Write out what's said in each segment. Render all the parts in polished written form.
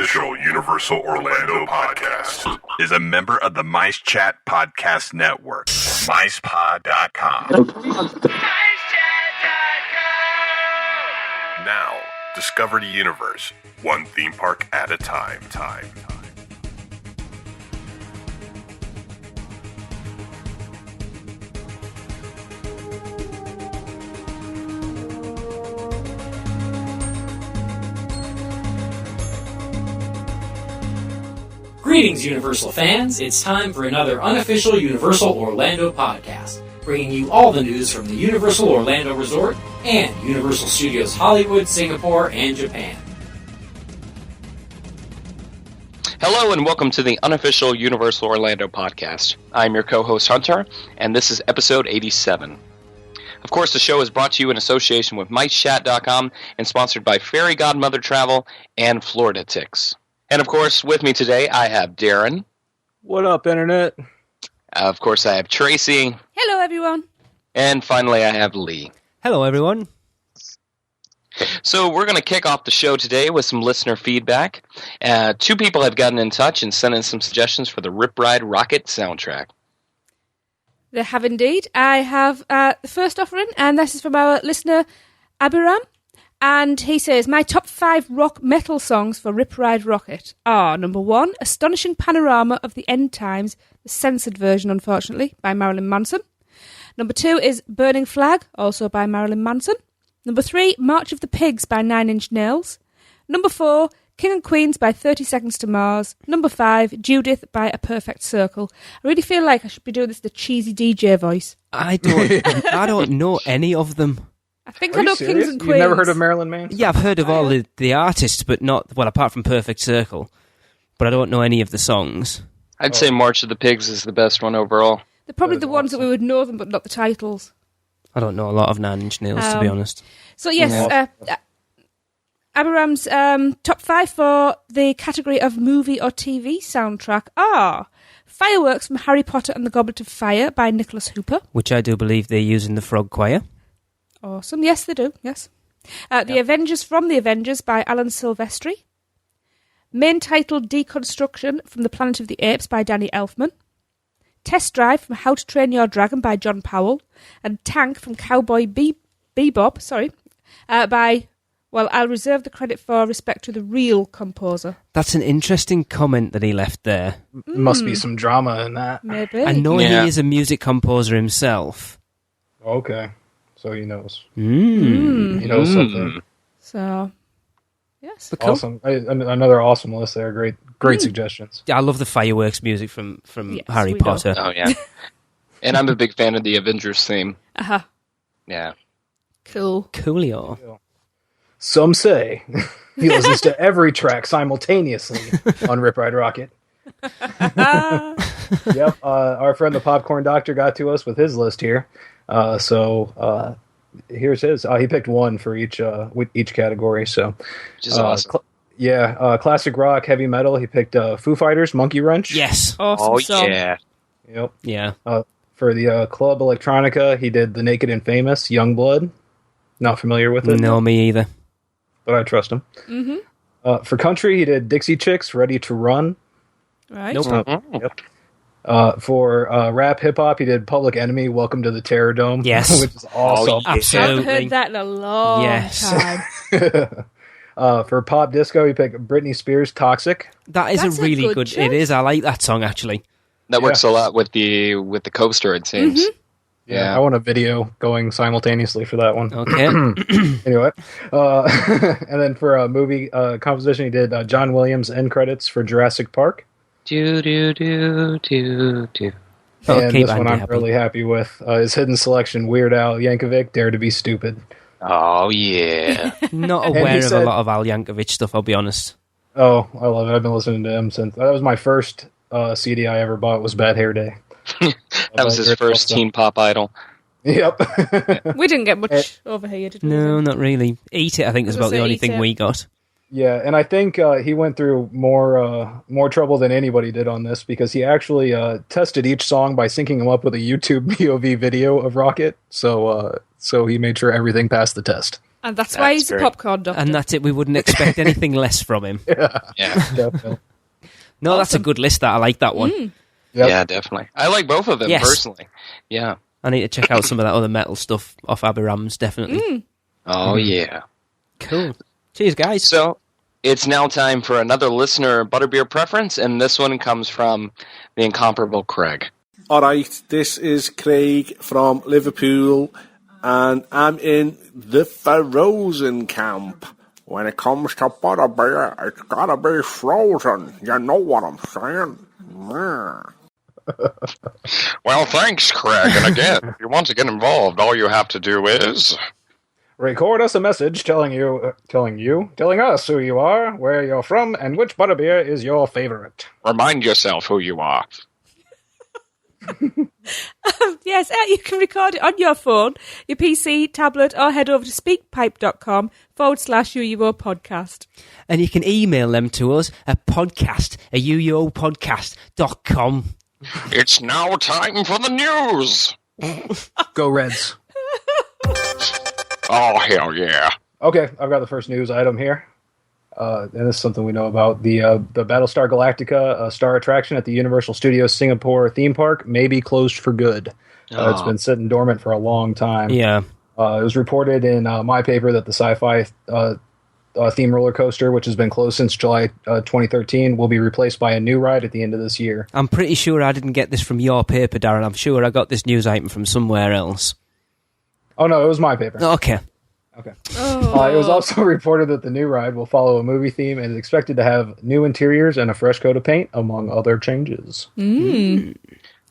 unofficial Universal Orlando podcast is a member of the Mice Chat Podcast Network. MicePod.com. Now, discover the universe, one theme park at a time. Greetings, Universal fans. It's time for another unofficial Universal Orlando podcast, bringing you all the news from the Universal Orlando Resort and Universal Studios Hollywood, Singapore, and Japan. Hello and welcome to the unofficial Universal Orlando podcast. I'm your co-host Hunter, and this is episode 87. Of course, the show is brought to you in association with MiceChat.com and sponsored by Fairy Godmother Travel and Florida Ticks. And of course, with me today, I have Darren. What up, Internet? Of course, I have Tracy. Hello, everyone. And finally, I have Lee. Hello, everyone. So we're going to kick off the show today with some listener feedback. Two people have gotten in touch and sent in some suggestions for the Rip Ride Rocket soundtrack. They have indeed. I have the first offering, and this is from our listener, Abiram. And he says, my top 5 rock metal songs for Rip Ride Rocket are, number 1, Astonishing Panorama of the End Times, the censored version, unfortunately, by Marilyn Manson. Number 2 is Burning Flag, also by Marilyn Manson. Number 3, March of the Pigs by Nine Inch Nails. Number 4, King and Queens by 30 Seconds to Mars. Number 5, Judith by A Perfect Circle. I really feel like I should be doing this the cheesy DJ voice. I don't know any of them. I think I know Kings and Queens. You've never heard of Marilyn Manson? Yeah, I've heard of all the artists, but not, well, apart from Perfect Circle. But I don't know any of the songs. I'd say March of the Pigs is the best one overall. They're probably the ones that we would know them, but not the titles. I don't know a lot of Nine Inch Nails, to be honest. So, yes, Abiram's top 5 for the category of movie or TV soundtrack are Fireworks from Harry Potter and the Goblet of Fire by Nicholas Hooper. Which I do believe they use in the Frog Choir. Awesome. Yes, they do. Yes. The Avengers from the Avengers by Alan Silvestri. Main title Deconstruction from the Planet of the Apes by Danny Elfman. Test Drive from How to Train Your Dragon by John Powell. And Tank from Cowboy Bebop, by, well, I'll reserve the credit for respect to the real composer. That's an interesting comment that he left there. Must be some drama in that. Maybe. I know he is a music composer himself. Okay. So he knows. He knows something. So, yes. Awesome. Another awesome list there. Great suggestions. Yeah, I love the fireworks music from Yes, Harry we Potter. Oh, yeah. And I'm a big fan of the Avengers theme. Uh-huh. Yeah. Cool. Coolio. Some say he listens to every track simultaneously on Rip Ride Rocket. Yep. Our friend the Popcorn Doctor got to us with his list here. So here's his. He picked one for each category. So, Which is awesome. Classic rock, heavy metal. He picked Foo Fighters, Monkey Wrench. Yes. Awesome song. Yeah. Yep. Yeah. For the Club Electronica, he did The Naked and Famous, Youngblood. Not familiar with it. No, me either. But I trust him. Mm-hmm. For country, he did Dixie Chicks, Ready to Run. Right. Nope. Yep. For rap hip hop, he did Public Enemy, Welcome to the Terror Dome. Yes. Which is awesome. I Absolutely. haven't heard that in a long time. For pop disco, he picked Britney Spears' Toxic. That's a really good good. choice. It is. I like that song, actually. That works a lot with the coaster, it seems. Mm-hmm. Yeah, I want a video going simultaneously for that one. Okay. Anyway, and then for a movie composition, he did John Williams' end credits for Jurassic Park. Do. And keep this one Andy I'm happy. really happy with. His hidden selection, Weird Al Yankovic, Dare to be Stupid. Oh, yeah. Not he aware of said- a lot of Al Yankovic stuff, I'll be honest. Oh, I love it. I've been listening to him since. That was my first CD I ever bought, was Bad Hair Day. That was his first teen pop idol. Yep. We didn't get much over here, did we? No, not really. Eat It, I think, is about the only thing we got. Yeah, and I think he went through more trouble than anybody did on this, because he actually tested each song by syncing them up with a YouTube POV video of Rocket. So he made sure everything passed the test. And that's why he's great. a popcorn doctor. And that's it. We wouldn't expect anything less from him. Yeah. Definitely. No, that's a good list. That I like that one. Yep. Yeah, definitely. I like both of them Yes. personally. Yeah. I need to check out some of that other metal stuff off Abiram's, definitely. Oh, yeah. Cool. Cheers, guys. So, it's now time for another listener Butterbeer preference, and this one comes from the incomparable Craig. Alright, this is Craig from Liverpool, and I'm in the frozen camp. When it comes to Butterbeer, it's gotta be frozen. You know what I'm saying? Yeah. Well, thanks, Craig. And again, if you want to get involved, all you have to do is... Record us a message telling us who you are, where you're from, and which Butterbeer is your favorite. Remind yourself who you are. Yes, you can record it on your phone, your PC, tablet, or head over to speakpipe.com/UUO podcast. And you can email them to us at podcast@uuopodcast.com. It's now time for the news. Go Reds. Oh, hell yeah. Okay, I've got the first news item here. And this is something we know about. The Battlestar Galactica star attraction at the Universal Studios Singapore theme park may be closed for good. It's been sitting dormant for a long time. Yeah. It was reported in my paper that the sci-fi theme roller coaster, which has been closed since July 2013, will be replaced by a new ride at the end of this year. I'm pretty sure I didn't get this from your paper, Darren. I'm sure I got this news item from somewhere else. Oh, no, it was my paper. Okay. Okay. It was also reported that the new ride will follow a movie theme and is expected to have new interiors and a fresh coat of paint, among other changes.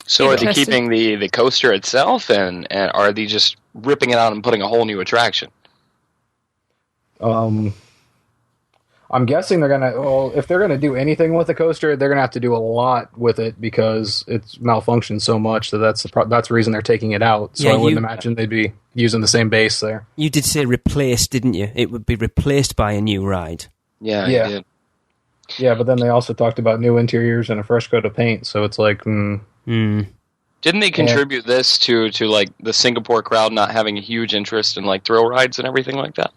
So are they keeping the coaster itself, and are they just ripping it out and putting a whole new attraction? I'm guessing they're gonna. Well, if they're gonna do anything with the coaster, they're gonna have to do a lot with it because it's malfunctioned so much that's the reason they're taking it out. So Yeah, I wouldn't imagine they'd be using the same base there. You did say replaced, didn't you? It would be replaced by a new ride. Yeah, Yeah. I did. Yeah, but then they also talked about new interiors and a fresh coat of paint. So it's like, Didn't they contribute this to like the Singapore crowd not having a huge interest in like thrill rides and everything like that?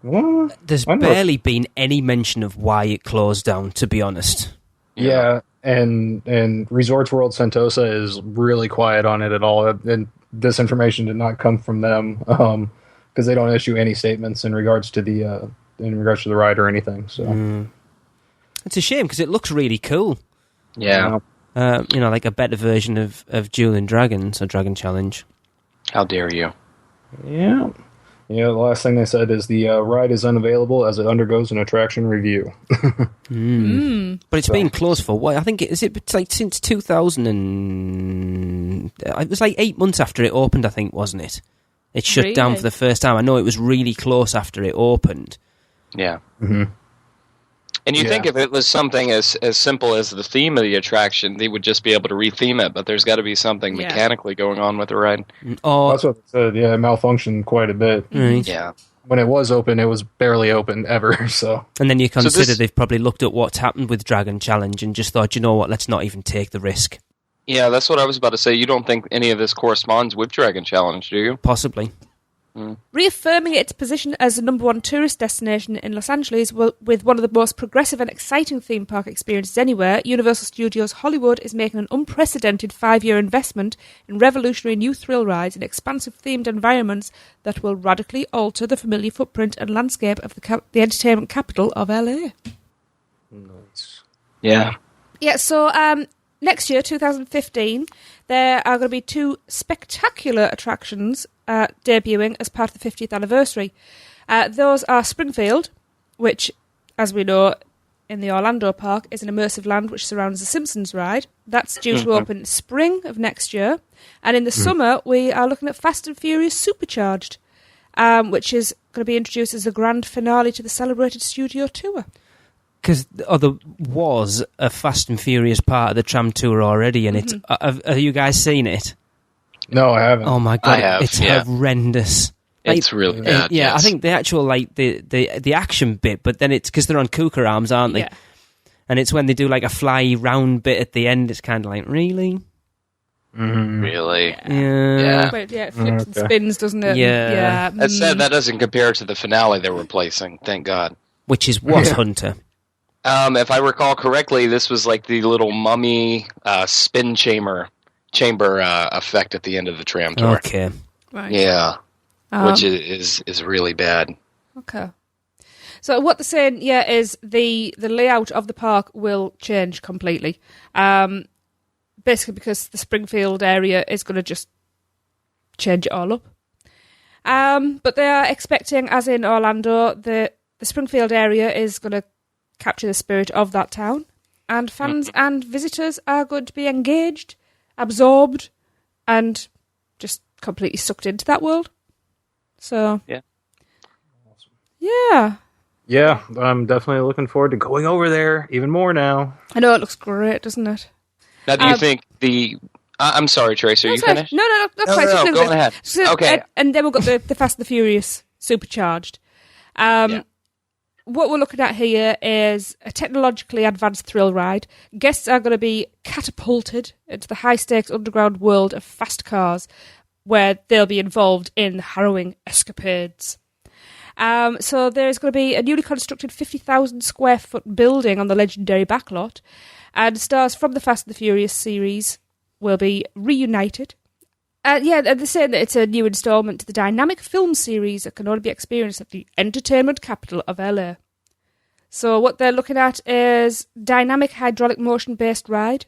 well, There's I know. barely been any mention of why it closed down, to be honest. Yeah, and Resorts World Sentosa is really quiet on it at all. And this information did not come from them because they don't issue any statements in regards to the ride or anything. So It's a shame because it looks really cool. Yeah. Like a better version of Dueling Dragons or Dragon Challenge. How dare you? yeah. The last thing they said is the ride is unavailable as it undergoes an attraction review. But it's been closed for what? I think it's like since 2000 and it was like 8 months after it opened, I think, wasn't it? It shut down for the first time. I know it was really close after it opened. Yeah. And you think if it was something as simple as the theme of the attraction, they would just be able to retheme it, but there's got to be something mechanically going on with the ride. Oh, That's what they said. Yeah, it malfunctioned quite a bit. right. Yeah. When it was open, it was barely open ever. So And then you consider this- they've probably looked at what's happened with Dragon Challenge and just thought, you know what, let's not even take the risk. Yeah, that's what I was about to say. You don't think any of this corresponds with Dragon Challenge, do you? Possibly. Reaffirming its position as the number one tourist destination in Los Angeles with one of the most progressive and exciting theme park experiences anywhere, Universal Studios Hollywood is making an unprecedented 5-year investment in revolutionary new thrill rides and expansive themed environments that will radically alter the familiar footprint and landscape of the entertainment capital of LA. Yeah. Yeah, so next year, 2015, there are going to be 2 spectacular attractions debuting as part of the 50th anniversary. Those are Springfield, which, as we know, in the Orlando park, is an immersive land which surrounds the Simpsons ride. That's due to open spring of next year. And in the summer, we are looking at Fast and Furious Supercharged, which is going to be introduced as the grand finale to the celebrated studio tour. Because there was a Fast and Furious part of the tram tour already, and it's have you guys seen it? no, I haven't. Oh my god, I have, it's yeah. horrendous. It's really bad. Yeah, yes. I think the actual the action bit, but then it's because they're on Kuka arms, aren't they? Yeah. And it's when they do like a fly round bit at the end. It's kind of like, really? Really? Yeah. But yeah, it flips and spins, doesn't it? Yeah. That said, that doesn't compare to the finale they're replacing, thank God. Which is what, Hunter? If I recall correctly, this was like the little mummy spin chamber effect at the end of the tram tour. Okay. Right. Yeah. Which is really bad. Okay. So what they're saying, is the layout of the park will change completely. Basically because the Springfield area is going to just change it all up. But they are expecting, as in Orlando, the Springfield area is going to capture the spirit of that town. And fans and visitors are going to be engaged, absorbed, and just completely sucked into that world. So, yeah. Yeah. Yeah, I'm definitely looking forward to going over there even more now. I know, it looks great, doesn't it? Now, do you think the... I'm sorry, Tracy, are you finished? No, that's fine. No, go ahead. Okay. And then we've got the Fast and the Furious supercharged. What we're looking at here is a technologically advanced thrill ride. Guests are going to be catapulted into the high-stakes underground world of fast cars, where they'll be involved in harrowing escapades. So there's going to be a newly constructed 50,000 square foot building on the legendary backlot, and stars from the Fast and the Furious series will be reunited. And they're saying that it's a new instalment to the dynamic film series that can only be experienced at the entertainment capital of LA. So what they're looking at is dynamic hydraulic motion-based ride,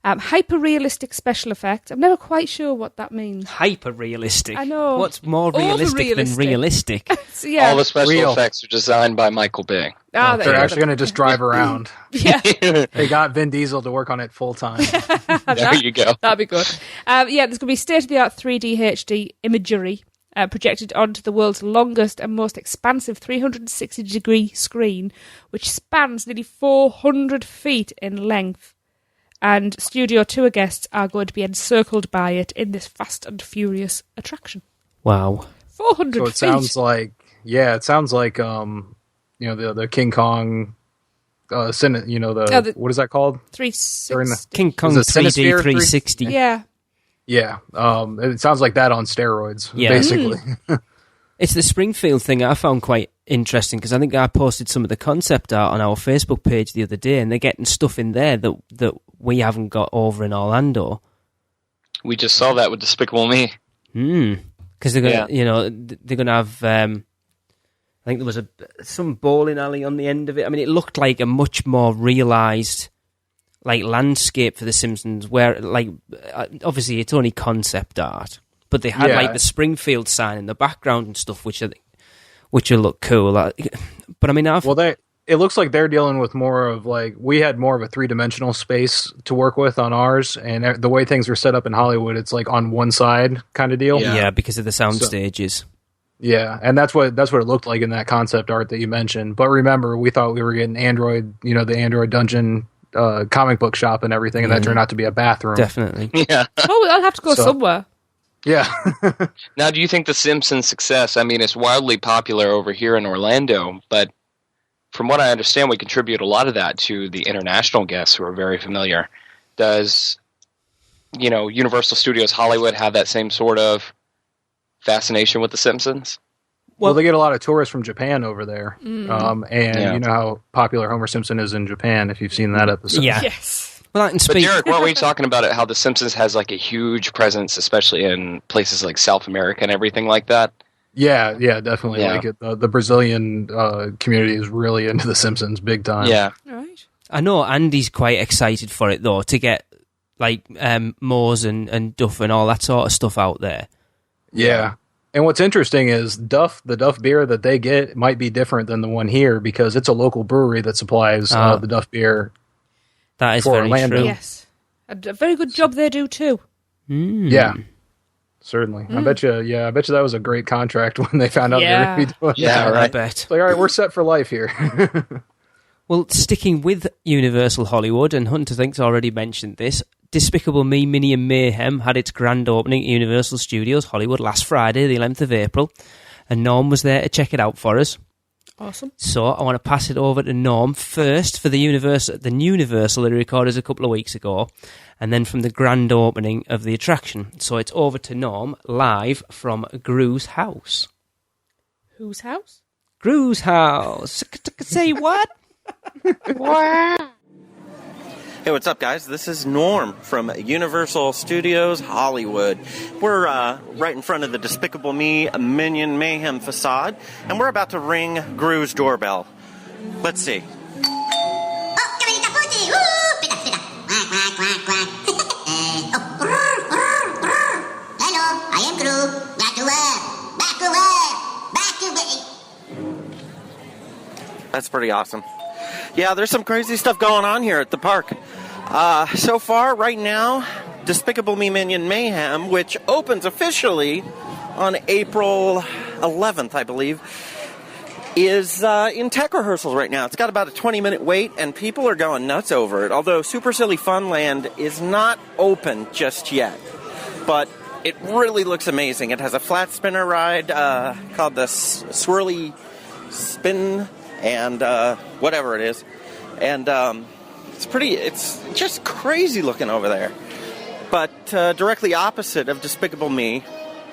hyper-realistic special effects. I'm never quite sure what that means. Hyper-realistic? I know. What's more realistic than realistic? So, yeah. All the special effects are designed by Michael Bay. They're actually going to just drive around. Yeah. They got Vin Diesel to work on it full time. There you go. That'd be good. There's going to be state-of-the-art 3D HD imagery projected onto the world's longest and most expansive 360-degree screen, which spans nearly 400 feet in length. And studio tour guests are going to be encircled by it in this Fast and Furious attraction. Wow. 400 so it feet. sounds like the King Kong what is that called? 360. King Kong 3D 360. Yeah. Yeah. It sounds like that on steroids, basically. It's the Springfield thing I found quite interesting, because I think I posted some of the concept art on our Facebook page the other day, and they're getting stuff in there that we haven't got over in Orlando. We just saw that with Despicable Me. Because they're going they're going to have, I think there was some bowling alley on the end of it. I mean, it looked like a much more realised landscape for The Simpsons, where obviously it's only concept art, but they had the Springfield sign in the background and stuff, which will look cool. But I mean, it looks like they're dealing with more of we had more of a 3-dimensional space to work with on ours, and the way things are set up in Hollywood, it's on one side kind of deal. Yeah, because of the sound stages. Yeah, and that's what it looked like in that concept art that you mentioned. But remember, we thought we were getting Android, the Android Dungeon comic book shop and everything, and that turned out to be a bathroom. Definitely. Yeah. Oh, I'll have to go somewhere. Yeah. Now, do you think The Simpsons' success, I mean, it's wildly popular over here in Orlando, but from what I understand, we contribute a lot of that to the international guests who are very familiar. Does, Universal Studios Hollywood have that same sort of fascination with The Simpsons? Well, they get a lot of tourists from Japan over there. You know how popular Homer Simpson is in Japan, if you've seen that episode. Yeah. Yes. Well, I can speak. But Derek, weren't we talking about how The Simpsons has a huge presence, especially in places like South America and everything like that? Yeah, definitely. Yeah. The Brazilian community is really into The Simpsons big time. Yeah. All right. I know Andy's quite excited for it, though, to get Moe's and Duff and all that sort of stuff out there. Yeah. And what's interesting is the Duff beer that they get might be different than the one here, because it's a local brewery that supplies the Duff beer. That is for very Orlando. true. Yes. A very good job they do too. Yeah. Certainly. I bet you that was a great contract when they found out they were going to be doing that. I bet. It's all right, we're set for life here. Well, sticking with Universal Hollywood, and Hunter thinks already mentioned this, Despicable Me, Minnie and Mayhem had its grand opening at Universal Studios Hollywood last Friday, the 11th of April, and Norm was there to check it out for us. Awesome. So I want to pass it over to Norm first for the Universal that he recorded a couple of weeks ago, and then from the grand opening of the attraction. So it's over to Norm live from Gru's house. Whose house? Gru's house. Say what? Wow. Hey, what's up, guys? This is Norm from Universal Studios Hollywood. We're right in front of the Despicable Me Minion Mayhem facade, and we're about to ring Gru's doorbell. Let's see. Hello, I am Gru. Back away. That's pretty awesome. Yeah, there's some crazy stuff going on here at the park. So far, right now, Despicable Me Minion Mayhem, which opens officially on April 11th, I believe, is in tech rehearsals right now. It's got about a 20-minute wait, and people are going nuts over it, although Super Silly Funland is not open just yet. But it really looks amazing. It has a flat spinner ride called the Swirly Spin and whatever it is. And it's just crazy looking over there. But directly opposite of Despicable Me,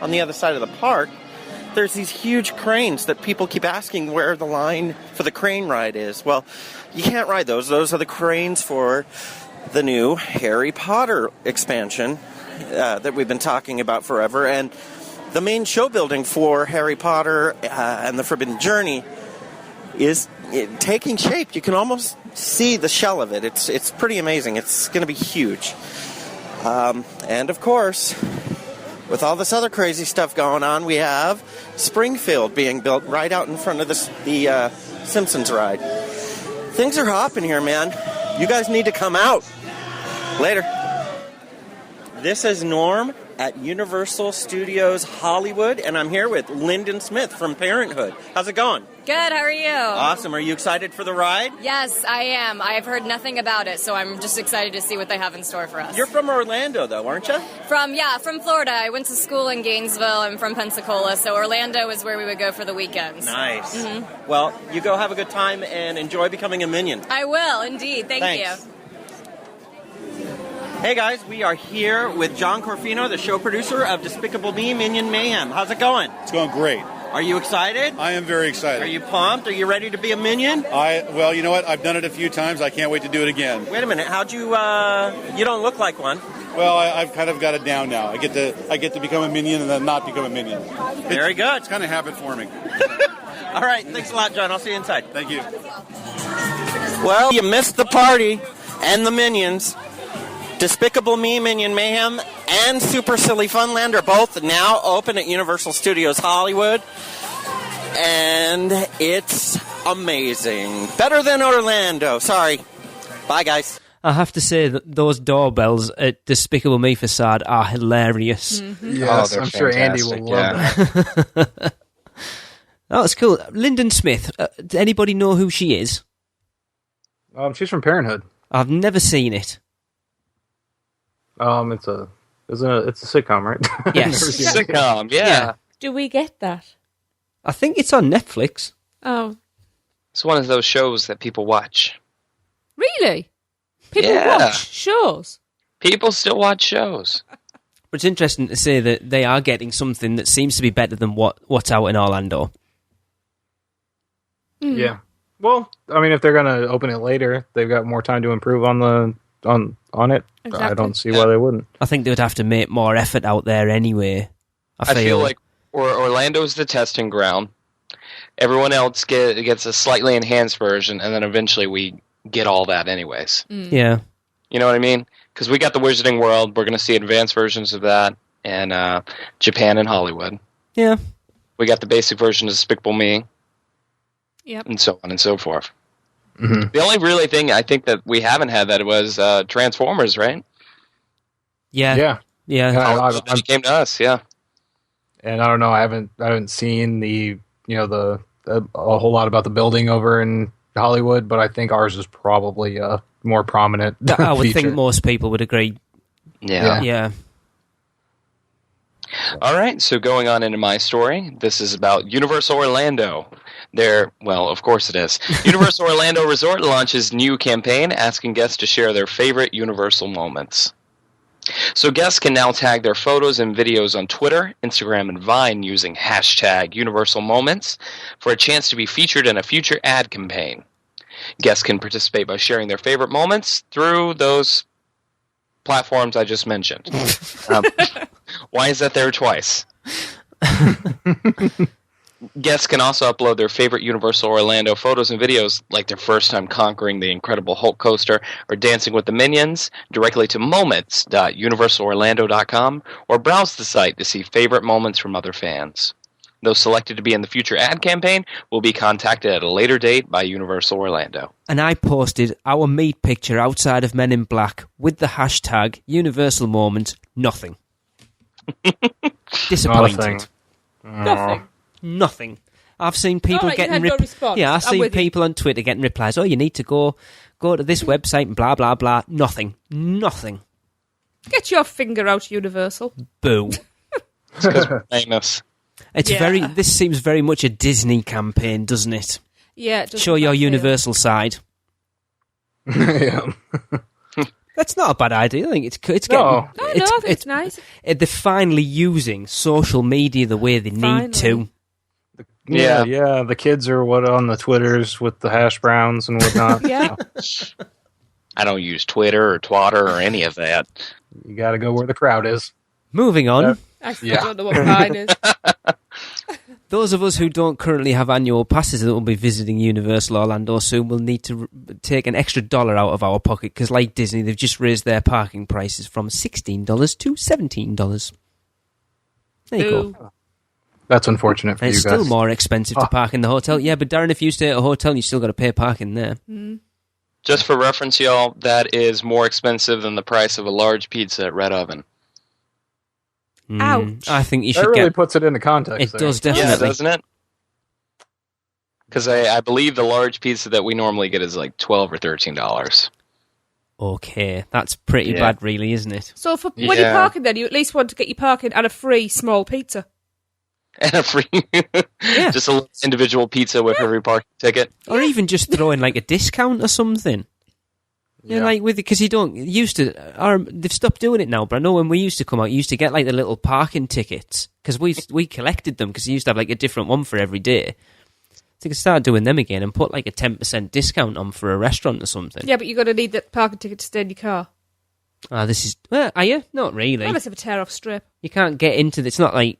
on the other side of the park, there's these huge cranes that people keep asking where the line for the crane ride is. Well, you can't ride those. Those are the cranes for the new Harry Potter expansion that we've been talking about forever. And the main show building for Harry Potter and the Forbidden Journey is taking shape. You can almost see the shell of it. It's pretty amazing. It's going to be huge. And of course, with all this other crazy stuff going on, we have Springfield being built right out in front of the Simpsons ride. Things are hopping here, man. You guys need to come out. Later. This is Norm at Universal Studios Hollywood, and I'm here with Lyndon Smith from Parenthood. How's it going? Good, how are you? Awesome. Are you excited for the ride? Yes, I am. I've heard nothing about it, so I'm just excited to see what they have in store for us. You're from Orlando, though, aren't you? From Florida. I went to school in Gainesville. I'm from Pensacola, so Orlando is where we would go for the weekends. Nice. Mm-hmm. Well, you go have a good time and enjoy becoming a minion. I will, indeed. Thanks. You. Hey guys, we are here with John Corfino, the show producer of Despicable Me Minion Mayhem. How's it going? It's going great. Are you excited? I am very excited. Are you pumped? Are you ready to be a minion? Well, you know what? I've done it a few times. I can't wait to do it again. Wait a minute. How'd you? You don't look like one. Well, I've kind of got it down now. I get to become a minion and then not become a minion. Very good. It's kind of habit forming. All right. Thanks a lot, John. I'll see you inside. Thank you. Well, you missed the party and the minions. Despicable Me Minion Mayhem and Super Silly Funland are both now open at Universal Studios Hollywood. And it's amazing. Better than Orlando. Sorry. Bye, guys. I have to say that those doorbells at Despicable Me facade are hilarious. Mm-hmm. Yes, I'm sure Andy will love that. Oh, that's cool. Lyndon Smith, does anybody know who she is? She's from Parenthood. I've never seen it. It's a sitcom, right? Yes. Sitcom, yeah. Do we get that? I think it's on Netflix. Oh. It's one of those shows that people watch. Really? People watch shows? People still watch shows. But it's interesting to say that they are getting something that seems to be better than what's out in Orlando. Mm. Yeah. Well, I mean, if they're going to open it later, they've got more time to improve on it. Exactly. I don't see why they wouldn't. I think they would have to make more effort out there anyway. I feel like Orlando's the testing ground. Everyone else gets a slightly enhanced version, and then eventually we get all that anyways. Mm. Yeah. You know what I mean? Because we got the Wizarding World. We're going to see advanced versions of that in Japan and Hollywood. Yeah. We got the basic version of Despicable Me. Yep. And so on and so forth. Mm-hmm. The only really thing I think that we haven't had that was Transformers, right? Yeah. It came to us, yeah. And I don't know. I haven't seen a whole lot about the building over in Hollywood, but I think ours is probably a more prominent. I would feature. think most people would agree. Yeah. All right, so going on into my story, this is about Universal Orlando. Well, of course it is. Universal Orlando Resort launches new campaign asking guests to share their favorite Universal moments. So guests can now tag their photos and videos on Twitter, Instagram, and Vine using hashtag Universal Moments for a chance to be featured in a future ad campaign. Guests can participate by sharing their favorite moments through those platforms I just mentioned. Why is that there twice? Guests can also upload their favorite Universal Orlando photos and videos, like their first time conquering the Incredible Hulk coaster or dancing with the Minions, directly to moments.universalorlando.com, or browse the site to see favorite moments from other fans. Those selected to be in the future ad campaign will be contacted at a later date by Universal Orlando. And I posted our meat picture outside of Men in Black with the hashtag Universal Moment, nothing. Disappointed. Nothing. I've seen people getting I've seen people on Twitter getting replies. Oh, you need to go to this website and blah blah blah. Nothing. Get your finger out, Universal. Boo. It's because we're famous. This seems very much a Disney campaign, doesn't it? Yeah. It does. Show your Universal side. Yeah. That's not a bad idea. I think it's getting. No, I think it's nice. They're finally using social media the way they need to. Yeah. The kids are on the Twitters with the hash browns and whatnot. Yeah. I don't use Twitter or Twatter or any of that. You got to go where the crowd is. Moving on. I still don't know what mine is. Those of us who don't currently have annual passes that will be visiting Universal Orlando soon will need to take an extra $1 out of our pocket because, like Disney, they've just raised their parking prices from $16 to $17. There you go. That's unfortunate for you guys. It's still more expensive to park in the hotel. Yeah, but Darren, if you stay at a hotel, you still got to pay parking there. Mm. Just for reference, y'all, that is more expensive than the price of a large pizza at Red Oven. Ouch. I think you should That really puts it into context. It does, definitely. Yeah, doesn't it? Because I believe the large pizza that we normally get is like $12 or $13. Okay, that's pretty bad, really, isn't it? So when you're parking then, you at least want to get your parking and a free small pizza. And a free... just a little individual pizza with every parking ticket. Or even just throw in like a discount or something. Yeah, like because they've stopped doing it now. But I know when we used to come out, you used to get like the little parking tickets because we collected them because you used to have like a different one for every day. So you could start doing them again and put like a 10% discount on for a restaurant or something. Yeah, but you're going to need that parking ticket to stay in your car. This is are you? Not really. Unless of a tear off strip. You can't get into it's not like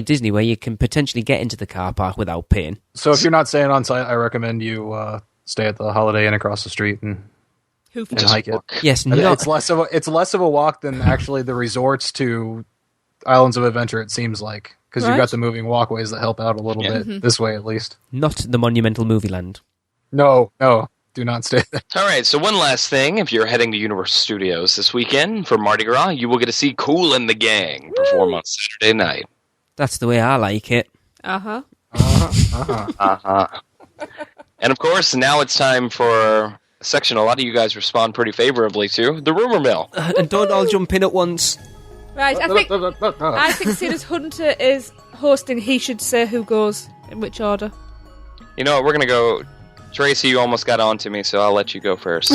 Disney where you can potentially get into the car park without paying. So if you're not staying on site, I recommend you stay at the Holiday Inn across the street and hike it. Yes, it's less of a walk than actually the resorts to Islands of Adventure. It seems like because you've got the moving walkways that help out a little bit this way, at least. Not the Monumental Movie Land. No, do not stay there. All right, so one last thing: if you're heading to Universal Studios this weekend for Mardi Gras, you will get to see Kool and the Gang perform on Saturday night. That's the way I like it. And of course, now it's time for a section a lot of you guys respond pretty favorably to, the Rumor Mill. And don't all jump in at once. Right, I think seeing as Hunter is hosting, he should say who goes in which order. You know what, we're going to go... Tracy, you almost got on to me, so I'll let you go first.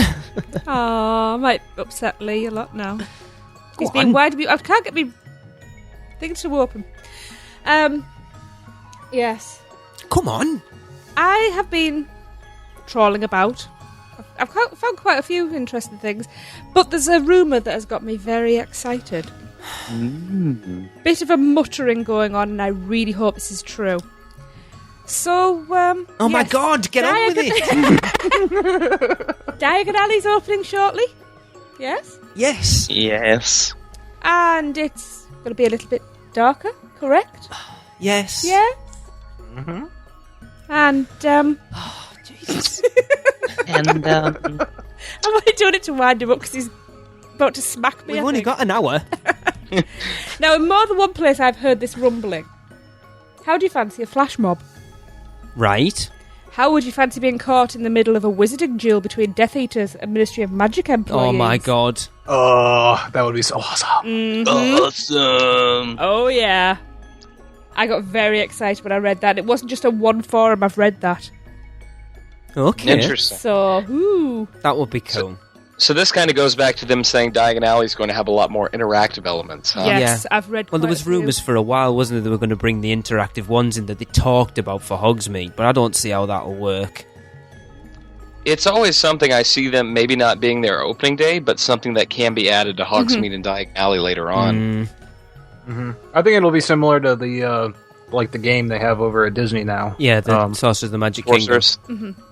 I might upset Lee a lot now. He's been wide. I can't get me things to open. Yes. Come on. I have been trawling about. I've found quite a few interesting things, but there's a rumour that has got me very excited. Bit of a muttering going on, and I really hope this is true. So, oh my God, get on with it! Dagon Alley's opening shortly. Yes? Yes. Yes. And it's going to be a little bit darker, correct? Yes. Yes? Mm-hmm. And, oh, Jesus. And, I'm only doing it to wind him up because he's about to smack me. We've only got an hour. Now, in more than one place I've heard this rumbling. How do you fancy a flash mob? Right. How would you fancy being caught in the middle of a wizarding duel between Death Eaters and Ministry of Magic employees? Oh my God. Oh, that would be so awesome. Mm-hmm. Awesome. Oh yeah. I got very excited when I read that. It wasn't just on one forum, I've read that. Okay. Interesting. So, ooh. That would be cool. So this kind of goes back to them saying Dagon Alley is going to have a lot more interactive elements, huh? Yes, Yeah. I've read Well, there quite was a few. rumours for a while, wasn't there, they were going to bring the interactive ones in that they talked about for Hogsmeade, but I don't see how that'll work. It's always something I see them maybe not being their opening day, but something that can be added to Hogsmeade and Dagon Alley later on. I think it'll be similar to the like the game they have over at Disney now. Yeah, the Sorcerers of the Magic Kingdom. Sorcerers.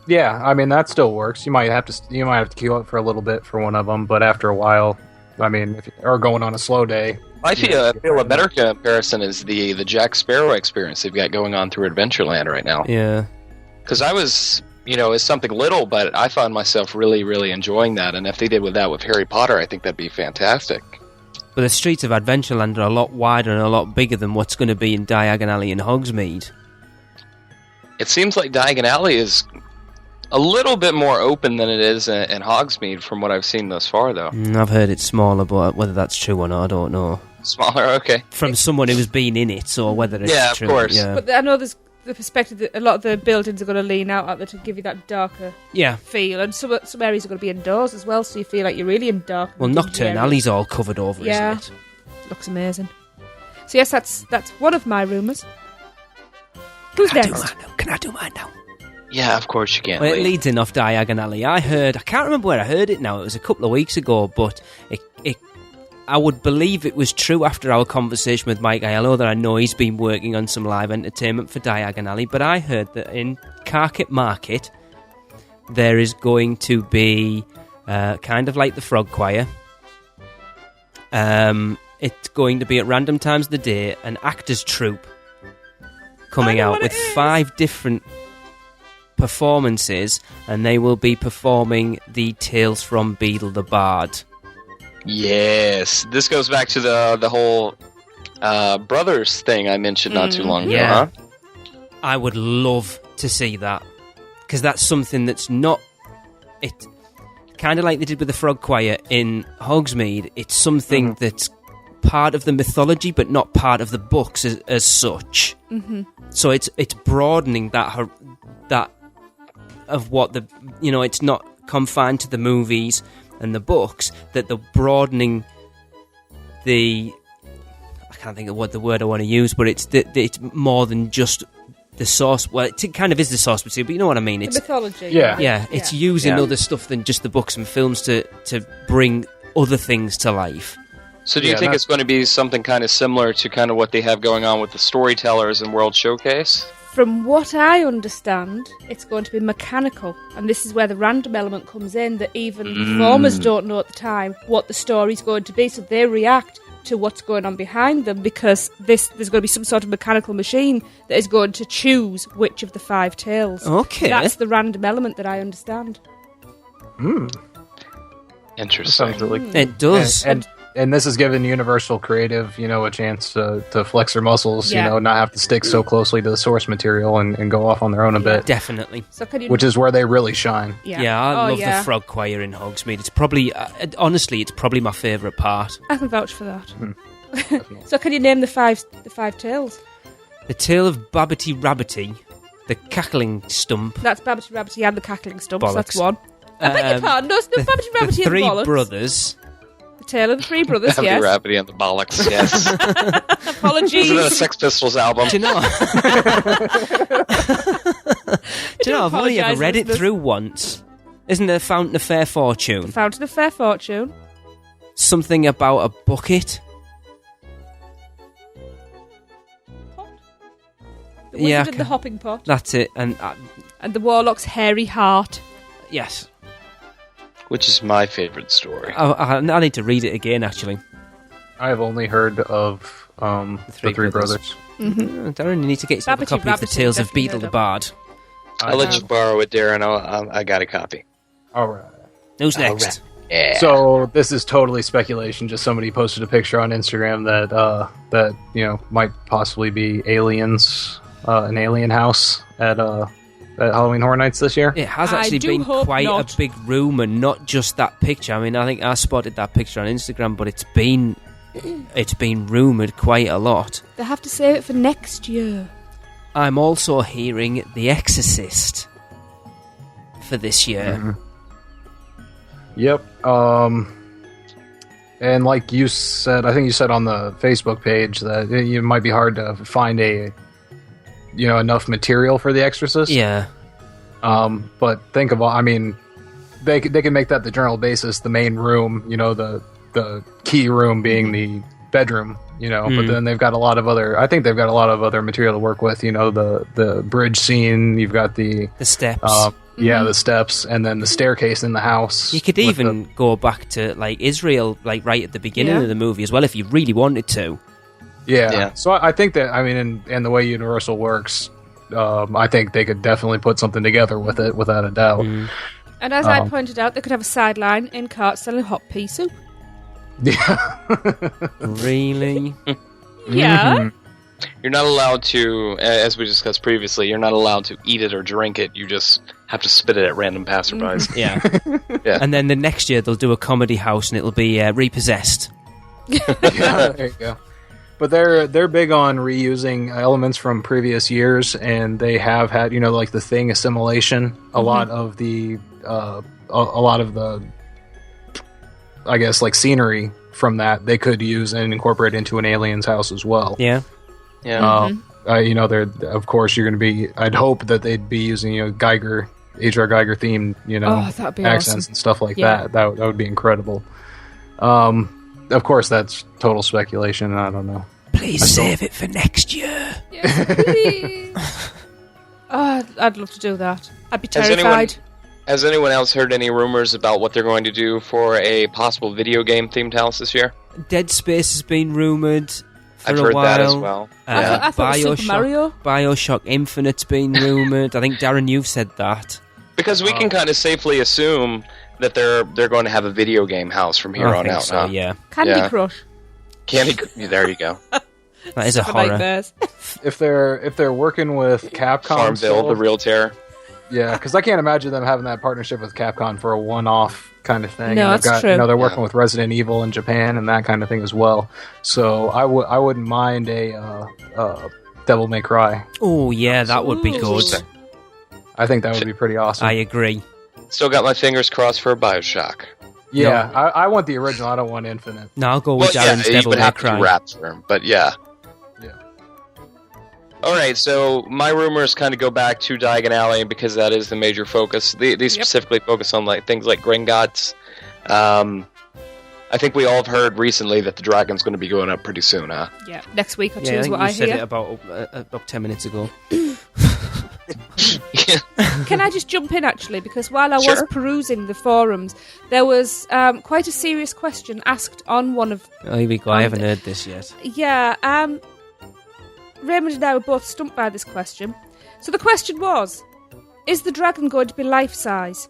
Yeah, I mean that still works. You might have to queue up for a little bit for one of them, but after a while, I mean, if you're going on a slow day. I feel a better comparison is the Jack Sparrow experience they've got going on through Adventureland right now. Yeah. Because I was, it's something little, but I found myself really, really enjoying that. And if they did with that with Harry Potter, I think that'd be fantastic. But the streets of Adventureland are a lot wider and a lot bigger than what's going to be in Diagon Alley and Hogsmeade. It seems like Diagon Alley is a little bit more open than it is in Hogsmeade from what I've seen thus far, though. I've heard it's smaller, but whether that's true or not, I don't know. Smaller, okay. From someone who's been in it, or whether it's Yeah, true. of course. Yeah, But I know there's the perspective that a lot of the buildings are going to lean out there to give you that darker yeah. feel, and some areas are going to be indoors as well, so you feel like you're really in dark. Well, dingy Nocturne areas. Alley's all covered over, Yeah. isn't it? Looks amazing. So yes, that's one of my rumours. Who's next? Can I do mine now? Yeah, of course you can. Well, it Lee. leads in off Diagon Alley. I can't remember where I heard it now. It was a couple of weeks ago, but I would believe it was true after our conversation with Mike Aiello that I know he's been working on some live entertainment for Diagon Alley, but I heard that in Carket Market there is going to be kind of like the Frog Choir. It's going to be at random times of the day an actors troupe coming out with 5 different performances, and they will be performing the Tales from Beedle the Bard. Yes, this goes back to the whole brothers thing I mentioned not too long ago. Yeah. Huh? I would love to see that, because that's something that's not it. Kind of like they did with the Frog Choir in Hogsmeade. It's something that's part of the mythology, but not part of the books as such. Mm-hmm. So it's broadening that of what it's not confined to the movies and the books, that they're broadening I can't think of what the word I want to use, but it's more than just the source. Well, it kind of is the source material, but you know what I mean. It's The mythology. Yeah. it's using other stuff than just the books and films to bring other things to life. So do you think it's going to be something kind of similar to kind of what they have going on with the storytellers and World Showcase? From what I understand, it's going to be mechanical, and this is where the random element comes in, that even performers don't know at the time what the story's going to be, so they react to what's going on behind them, because there's going to be some sort of mechanical machine that is going to choose which of the 5 tales. Okay. That's the random element that I understand. Interesting. Sounds really It does. And this is giving Universal Creative, a chance to flex their muscles, Yeah. not have to stick so closely to the source material and go off on their own a bit, Definitely. So can you... which is where they really shine. Yeah, I love the Frog Choir in Hogsmeade. It's probably, honestly, it's probably my favourite part. I can vouch for that. So can you name the five tales? The Tale of Babbity Rabbity, the Cackling Stump, That's Babbity Rabbity and the Cackling Stumps. Bollocks. That's one. I beg your pardon. No, it's the Babbity Rabbity the and Three Bollocks. Brothers. The Tale of the Three Brothers, Happy yes. Rabbity and the Bollocks, yes. Apologies. Isn't it a Sex Pistols album? Do you know? Do you know? I've only ever apologise, read it listeners. through once. Isn't there Fountain of Fair Fortune? Fountain of Fair Fortune. Something about a bucket. The Wizard and the Hopping Pot. That's it. And And the Warlock's Hairy Heart. yes, Which is my favorite story. I need to read it again. Actually, I have only heard of the Three Brothers. Darren, you need to get yourself a Babbity copy of the Rabbity, Tales of definitely Beedle heard the of. Bard. I'll let you borrow it, Darren. I got a copy. All right. Who's next? Yeah. So this is totally speculation. Just somebody posted a picture on Instagram that might possibly be aliens, an alien house at Halloween Horror Nights this year. It has I actually do been hope quite not. a big rumour, not just that picture. I mean, I think I spotted that picture on Instagram, but it's been It's been rumoured quite a lot. They have to save it for next year. I'm also hearing The Exorcist for this year. Mm-hmm. Yep. And like you said, I think you said on the Facebook page that it might be hard to find enough material for The Exorcist. Yeah. But think of they can make that the general basis, the main room, the key room being the bedroom, but then they've got a lot of other material to work with, the bridge scene, you've got the steps. The steps, and then the staircase in the house. You could even go back to like Israel, like right at the beginning of the movie as well, if you really wanted to. Yeah. So I think that, in the way Universal works, I think they could definitely put something together with it, without a doubt. And as I pointed out, they could have a sideline in carts selling hot pea soup. Yeah. Really? Yeah. You're not allowed to, as we discussed previously, you're not allowed to eat it or drink it. You just have to spit it at random passerbys. Yeah. Yeah. And then the next year they'll do a comedy house and it'll be Repossessed. Yeah, there you go. But they're big on reusing elements from previous years, and they have had, like the Thing assimilation, a lot of the I guess like scenery from that they could use and incorporate into an Alien's house as well. Yeah. Yeah. They're, of course, you're going to be. I'd hope that they'd be using Geiger, H.R. Geiger themed, that'd be accents awesome. and stuff like Yeah. that. That would be incredible. Of course, that's total speculation. I don't know. Please save it for next year. Yes, please. I'd love to do that. I'd be terrified. Has anyone else heard any rumors about what they're going to do for a possible video game themed house this year? Dead Space has been rumoured for I've a heard while. that as well. I thought it was Super Mario. Bioshock Infinite's been rumoured. I think, Darren, you've said that. Because we can kind of safely assume that they're going to have a video game house from here on out. So, yeah. Candy Crush. There you go. That is a horror. Nightmares. If they're working with Capcom, Farmville, the real terror. Yeah, because I can't imagine them having that partnership with Capcom for a one-off kind of thing. No, and that's true. They're working with Resident Evil in Japan and that kind of thing as well. So I wouldn't mind a Devil May Cry. Oh yeah, that would be good. I think that would be pretty awesome. I agree. Still got my fingers crossed for a Bioshock. Yeah, no. I want the original. I don't want Infinite. No, I'll go with Darren's Devil May Cry. But yeah. All right, so my rumors kind of go back to Dagon Alley because that is the major focus. They specifically focus on things like Gringotts. I think we all have heard recently that the dragon's going to be going up pretty soon, huh? Yeah, next week or two I is think what you I said hear. it about 10 minutes ago. Can I just jump in, actually? Because while I was perusing the forums, there was quite a serious question asked on one of... Oh, here we go. I haven't heard this yet. Yeah, Raymond and I were both stumped by this question. So the question was, is the dragon going to be life-size?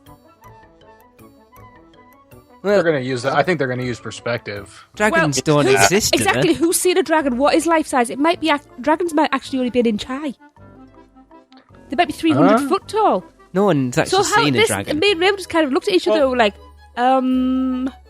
They're going to use that. I think they're going to use perspective. Dragons don't exist. Exactly. Who's seen a dragon? What is life-size? It might be... dragons might actually only be an inch high. They might be 300 foot tall. No one's actually seen a dragon. Me and Raymond just kind of looked at each other and were like,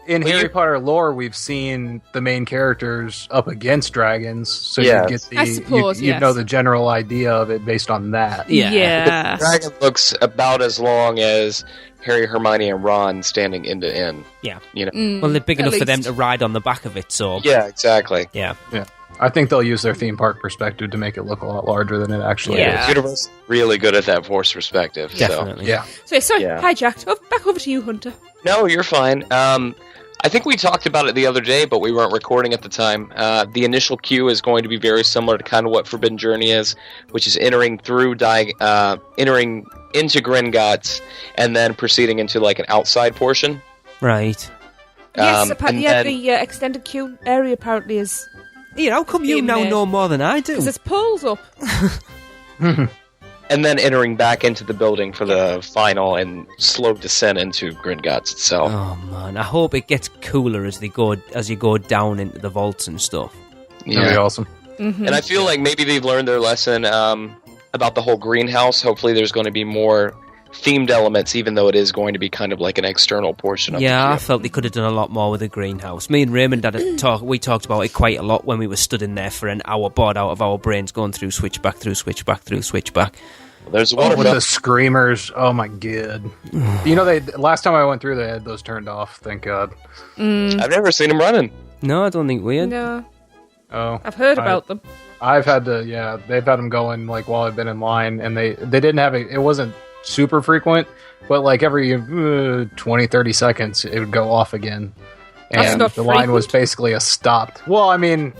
In Harry Potter lore, we've seen the main characters up against dragons, so you get the, I suppose, you know the general idea of it based on that. Yeah. The dragon looks about as long as Harry, Hermione, and Ron standing end to end. Yeah. You know? Well, they're big enough for them to ride on the back of it, so... Yeah, exactly. Yeah. I think they'll use their theme park perspective to make it look a lot larger than it actually is. Universe is really good at that force perspective. Definitely. So. So, sorry, hijacked. Back over to you, Hunter. No, you're fine. I think we talked about it the other day, but we weren't recording at the time. The initial queue is going to be very similar to kind of what Forbidden Journey is, which is entering through entering into Gringotts and then proceeding into an outside portion. Right. Yes, the extended queue area apparently is... Ian, how come you now know more than I do? Because there's poles up. And then entering back into the building for the final and slow descent into Gringotts itself. Oh man, I hope it gets cooler as you go down into the vaults and stuff. That'd be awesome. Mm-hmm. And I feel like maybe they've learned their lesson about the whole greenhouse. Hopefully there's going to be more themed elements, even though it is going to be kind of like an external portion of the Yeah, queue. I felt they could have done a lot more with the greenhouse. Me and Raymond had a talk. We talked about it quite a lot when we were stood in there for an hour, bored out of our brains, going through switchback, through switchback, through switchback. There's with the screamers. Oh my god! They last time I went through, they had those turned off. Thank God. I've never seen them running. No, I don't think we had. No. Oh, I've heard about them. I've had to. Yeah, they've had them going like while I've been in line, and they didn't have it. It wasn't super frequent, but like every 20, 30 seconds, it would go off again, and the line was basically a stopped. Well, I mean,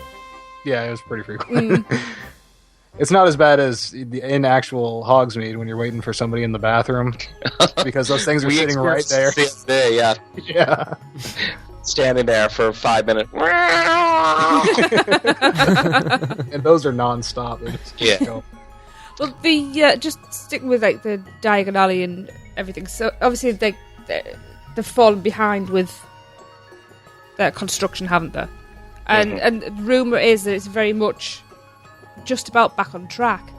yeah, it was pretty frequent. It's not as bad as in actual Hogsmeade when you're waiting for somebody in the bathroom, because those things are sitting right there. Yeah. Yeah. Standing there for 5 minutes. And those are non-stop. They just Yeah. go. Well, just sticking with like the Dagon Alley and everything. So obviously they've fallen behind with their construction, haven't they? And the rumour is that it's very much just about back on track.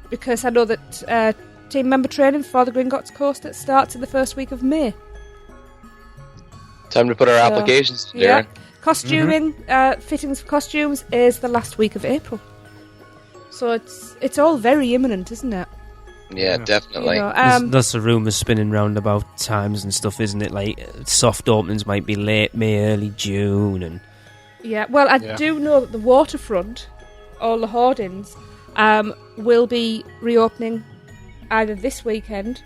Because I know that team member training for the Gringotts Coaster starts in the first week of May. Time to put our applications in, Darren. Yeah. Costuming, fittings for costumes is the last week of April. So it's all very imminent, isn't it? Yeah, definitely. That's the rumours spinning round about times and stuff, isn't it? Like, soft openings might be late May, early June. And yeah, well, I do know that the waterfront, all the hoardings, will be reopening either this weekend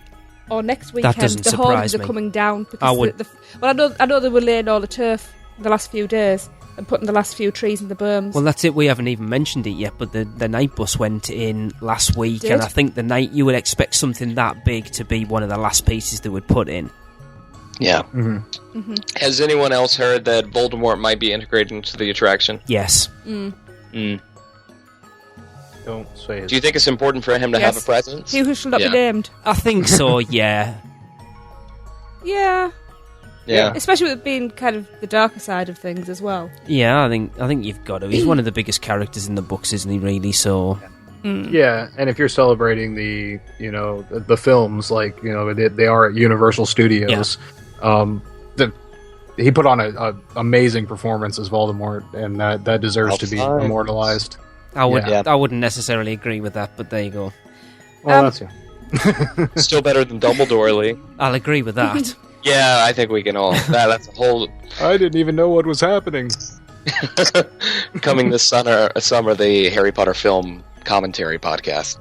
or next weekend. That doesn't the surprise hoardings me. are coming down because I know they were laying all the turf the last few days and putting the last few trees in the berms. well, that's it. We haven't even mentioned it yet, but the night bus went in last week, and I think the night you would expect something that big to be one of the last pieces they would put in. Yeah. Has anyone else heard that Voldemort might be integrated into the attraction? Yes. Don't say it. Do you think it's important for him to have a presence? He who shall not be named. I think so. Yeah. Yeah. Yeah. Especially with it being kind of the darker side of things as well. Yeah, I think you've got to. He's one of the biggest characters in the books, isn't he? Really. So. Yeah, and if you're celebrating the films, like they are at Universal Studios, he put on an amazing performance as Voldemort, and that deserves to be immortalized. I wouldn't necessarily agree with that, but there you go. Well, that's Still better than Dumbledore, Lee. I'll agree with that. Yeah, I think we can all. That's a whole. I didn't even know what was happening. Coming this summer, the Harry Potter film commentary podcast.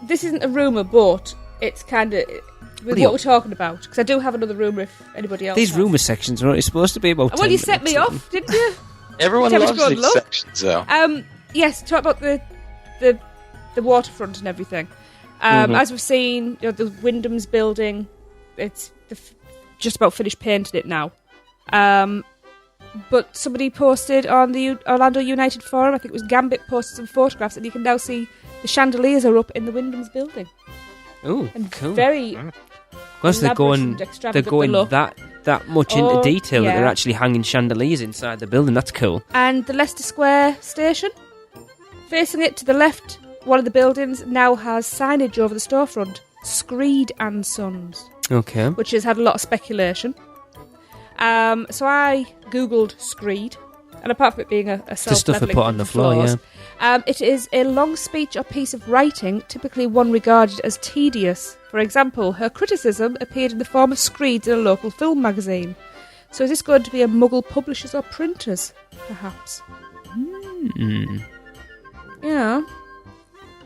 This isn't a rumour, but it's kind of with what we're talking about. Because I do have another rumour if anybody else. These has. rumour sections are only supposed to be about. Well, you set me off, didn't you? Everyone loves these sections, though. Yes, talk about the waterfront and everything. As we've seen, the Wyndham's building, it's just about finished painting it now. But somebody posted on the Orlando United forum, I think it was Gambit, posted some photographs, and you can now see the chandeliers are up in the Wyndham's building. Oh, and cool! Very. Because they're going that much into detail that they're actually hanging chandeliers inside the building. That's cool. And the Leicester Square station, facing it to the left, one of the buildings now has signage over the storefront, Screed and Sons. Okay. Which has had a lot of speculation. So I googled Screed, and apart from it being a the stuff they put on the floor, floors, it is a long speech or piece of writing, typically one regarded as tedious. For example, her criticism appeared in the form of screeds in a local film magazine. So is this going to be a Muggle publishers or printers, perhaps? Yeah.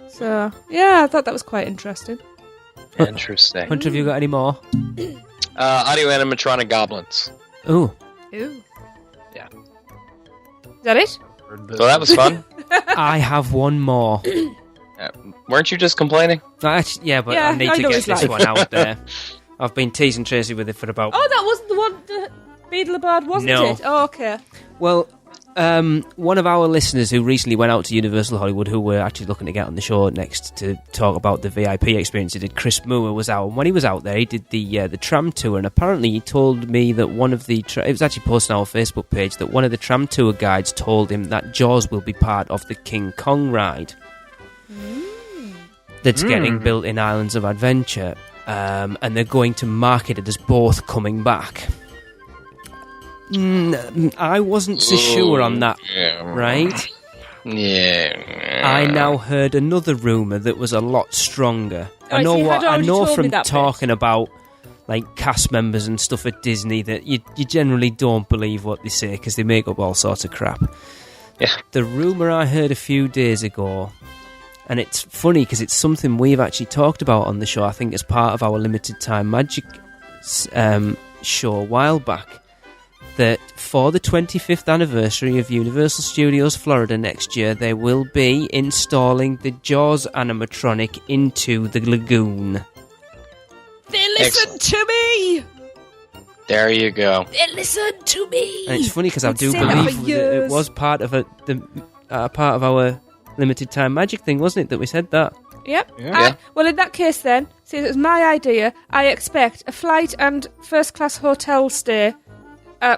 So, yeah, I thought that was quite interesting. Interesting. Hunter, have you got any more? Audio animatronic goblins. Ooh. Ooh. Yeah. Is that it? So that was fun. I have one more. Weren't you just complaining? I need to get this one out there. I've been teasing Tracy with it for about... Oh, that wasn't the one that Beadle-a-Bard, wasn't it? Oh, okay. Well, one of our listeners who recently went out to Universal Hollywood, who we're actually looking to get on the show next to talk about the VIP experience he did, Chris Moore, was out. And when he was out there, he did the tram tour, and apparently he told me that one of the... it was actually posted on our Facebook page, that one of the tram tour guides told him that Jaws will be part of the King Kong ride. that's getting built in Islands of Adventure, and they're going to market it as both coming back. I wasn't so sure on that, right? Yeah. I now heard another rumour that was a lot stronger. I know from talking about like cast members and stuff at Disney that you generally don't believe what they say because they make up all sorts of crap. Yeah. The rumour I heard a few days ago, and it's funny because it's something we've actually talked about on the show, I think as part of our limited time magic show a while back, that for the 25th anniversary of Universal Studios Florida next year, they will be installing the Jaws animatronic into the lagoon. They listened to me! There you go. They listened to me! And it's funny because I do believe that it was part of part of our limited time magic thing, wasn't it, that we said that? Yep. Yeah. Well, in that case then, since it was my idea, I expect a flight and first-class hotel stay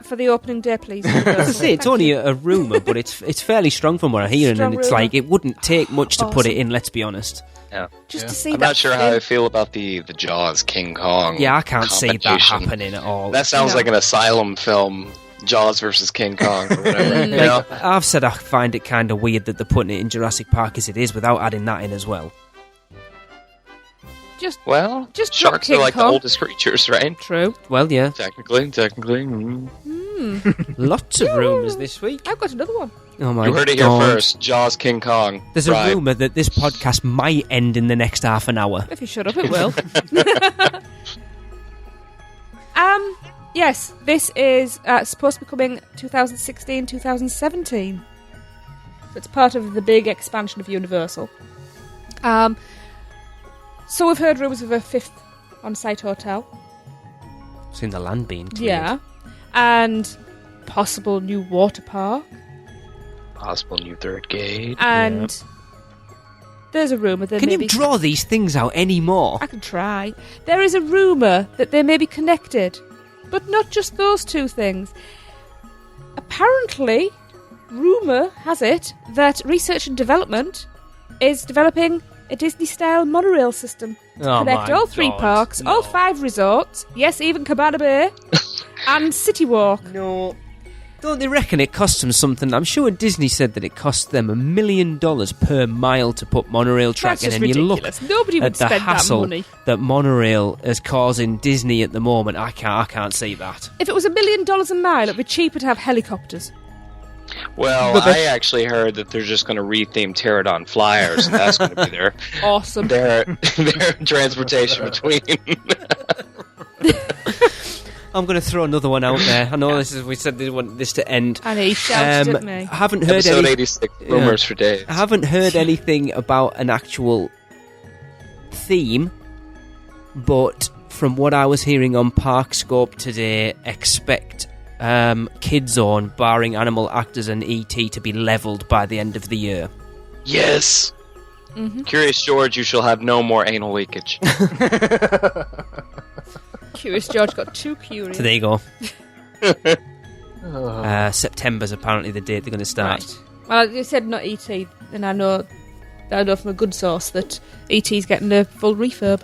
for the opening day, please. As I say, it's only a rumour, but it's fairly strong from what I'm hearing, and it's like it wouldn't take much to put it in, let's be honest. Yeah. Just to see I'm that not sure how I feel about the Jaws King Kong. Yeah, I can't see that competition. happening at all. That sounds like an asylum film, Jaws versus King Kong or whatever. You know? I've said I find it kind of weird that they're putting it in Jurassic Park as it is without adding that in as well. Just sharks are like Kong. the oldest creatures, right? True. Well, yeah. Technically. Lots of rumours this week. I've got another one. Oh my god. You heard it here first. Jaws King Kong. There's a rumour that this podcast might end in the next half an hour. If you shut up, it will. Yes, this is supposed to be coming 2016, 2017. So it's part of the big expansion of Universal. So we've heard rumours of a 5th on-site hotel. Seen the land being cleared. Yeah. And possible new water park. Possible new third gate. And there's a rumour that Can you draw these things out anymore? I can try. There is a rumour that they may be connected. But not just those two things. Apparently, rumour has it that Research and Development is developing a Disney-style monorail system to connect all 3 parks, all 5 resorts, yes, even Cabana Bay, and City Walk. No. Don't they reckon it costs them something? I'm sure Disney said that it costs them $1 million per mile to put monorail track That's in, just and ridiculous. you look Nobody would at the spend hassle that money. that monorail is causing Disney at the moment. I can't see that. If it was $1 million a mile, it'd be cheaper to have helicopters. Well, I actually heard that they're just going to retheme Pterodon flyers, and that's going to be their awesome. Their transportation between. I'm going to throw another one out there. I know we said we want this to end. And he shouted at me. I haven't heard Episode 86, rumours for days. I haven't heard anything about an actual theme, but from what I was hearing on Parkscope today, expect Kid Zone, barring animal actors and E.T., to be levelled by the end of the year. Yes! Mm-hmm. Curious George, you shall have no more anal leakage. Curious George got too curious. So there you go. September's apparently the date they're going to start. Right. Well, you said not E.T., and I know from a good source that E.T.'s getting a full refurb.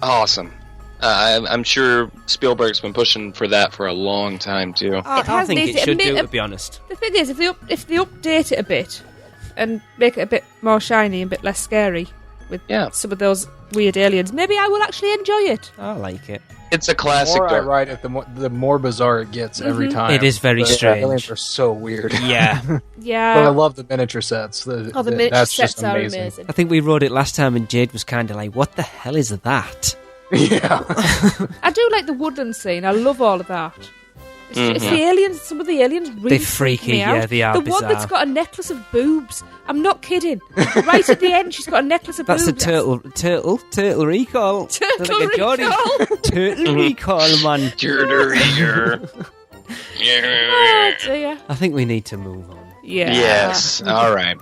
Awesome. I'm sure Spielberg's been pushing for that for a long time, too. I think it should do, to be honest. The thing is, if they update it a bit and make it a bit more shiny and a bit less scary with some of those weird aliens, maybe I will actually enjoy it. I like it. It's a classic. Right, the more bizarre it gets every time. It is very strange. Aliens are so weird. Yeah. Yeah. But I love the miniature sets. The miniature sets are amazing. I think we wrote it last time and Jade was kind of like, what the hell is that? Yeah. I do like the woodland scene. I love all of that. It's the aliens. Some of the aliens really They're freaky, me out. yeah, they are The bizarre. one that's got a necklace of boobs. I'm not kidding. Right at the end, she's got a necklace of That's boobs. Total Recall. Total Recall. Total Recall, man. Oh, dear. I think we need to move on. Yeah. Yes. All right.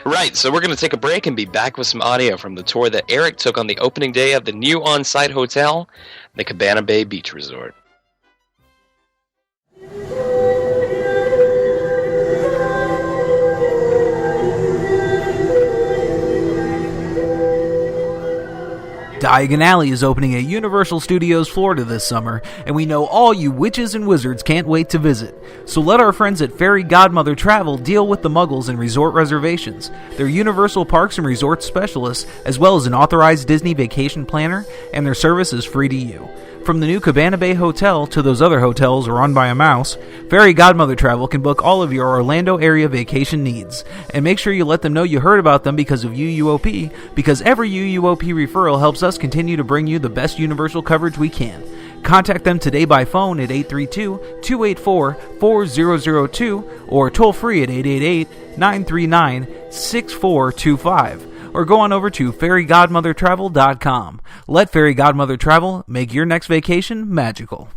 Right, so we're going to take a break and be back with some audio from the tour that Eric took on the opening day of the new on-site hotel, the Cabana Bay Beach Resort. Diagon Alley is opening at Universal Studios Florida this summer, and we know all you witches and wizards can't wait to visit. So let our friends at Fairy Godmother Travel deal with the muggles and resort reservations. They're Universal Parks and Resorts specialists, as well as an authorized Disney vacation planner, and their service is free to you. From the new Cabana Bay Hotel to those other hotels run by a mouse, Fairy Godmother Travel can book all of your Orlando area vacation needs. And make sure you let them know you heard about them because of UUOP, because every UUOP referral helps us continue to bring you the best Universal coverage we can. Contact them today by phone at 832-284-4002 or toll free at 888-939-6425. Or go on over to fairygodmothertravel.com. Let Fairy Godmother Travel make your next vacation magical.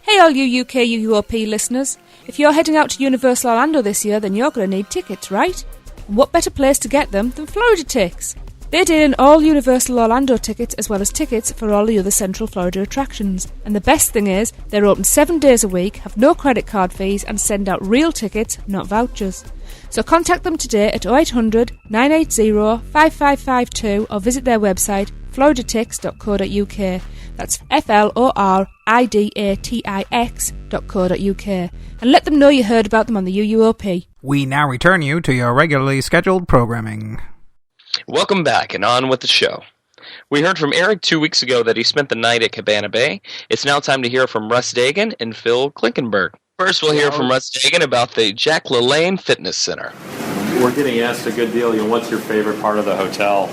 Hey all you UK UUOP listeners. If you're heading out to Universal Orlando this year, then you're going to need tickets, right? And what better place to get them than Florida Tix? They deal in all Universal Orlando tickets as well as tickets for all the other Central Florida attractions. And the best thing is, they're open 7 days a week, have no credit card fees and send out real tickets, not vouchers. So contact them today at 0800 980 5552 or visit their website floridatix.co.uk. That's floridatix.co.uk. And let them know you heard about them on the UUOP. We now return you to your regularly scheduled programming. Welcome back and on with the show. We heard from Eric 2 weeks ago that he spent the night at Cabana Bay. It's now time to hear from Russ Dagon and Phil Klinkenberg. First, we'll hear from Russ Dagon about the Jack LaLanne Fitness Center. We're getting asked a good deal, what's your favorite part of the hotel?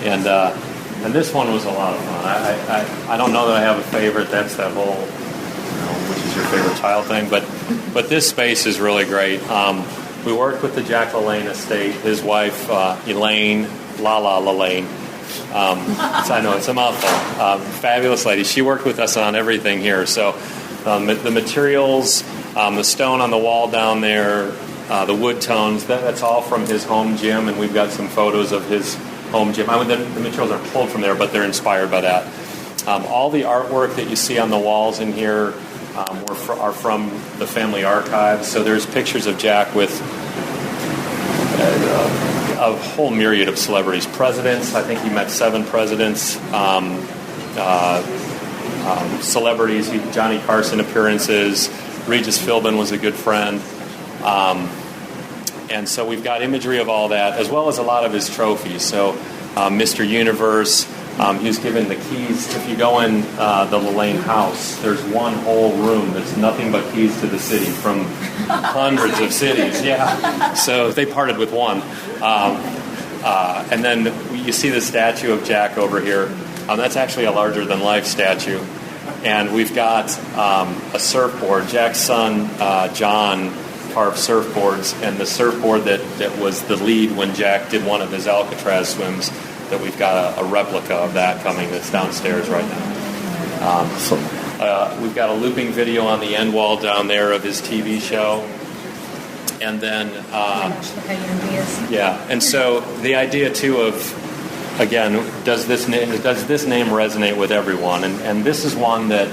And this one was a lot of fun. I don't know that I have a favorite. That's that whole, which is your favorite tile thing. But this space is really great. We worked with the Jack LaLanne estate. His wife, Elaine, LaLanne. I know, it's a mouthful. Fabulous lady. She worked with us on everything here. So the materials, the stone on the wall down there, the wood tones, that's all from his home gym, and we've got some photos of his home gym. The materials are pulled from there, but they're inspired by that. All the artwork that you see on the walls in here are from the family archives. So there's pictures of Jack with a whole myriad of celebrities. Presidents, I think he met 7 presidents. Celebrities, Johnny Carson appearances. Regis Philbin was a good friend. And so we've got imagery of all that, as well as a lot of his trophies. So Mr. Universe, he was given the keys. If you go in the LaLanne house, there's one whole room that's nothing but keys to the city from hundreds of cities. Yeah. So they parted with one. And then you see the statue of Jack over here. That's actually a larger-than-life statue. And we've got a surfboard. Jack's son, John, carved surfboards, and the surfboard that was the lead when Jack did one of his Alcatraz swims, that we've got a replica of that coming that's downstairs right now. We've got a looping video on the end wall down there of his TV show. And then, and so the idea, too, of, again, does this name resonate with everyone? And this is one that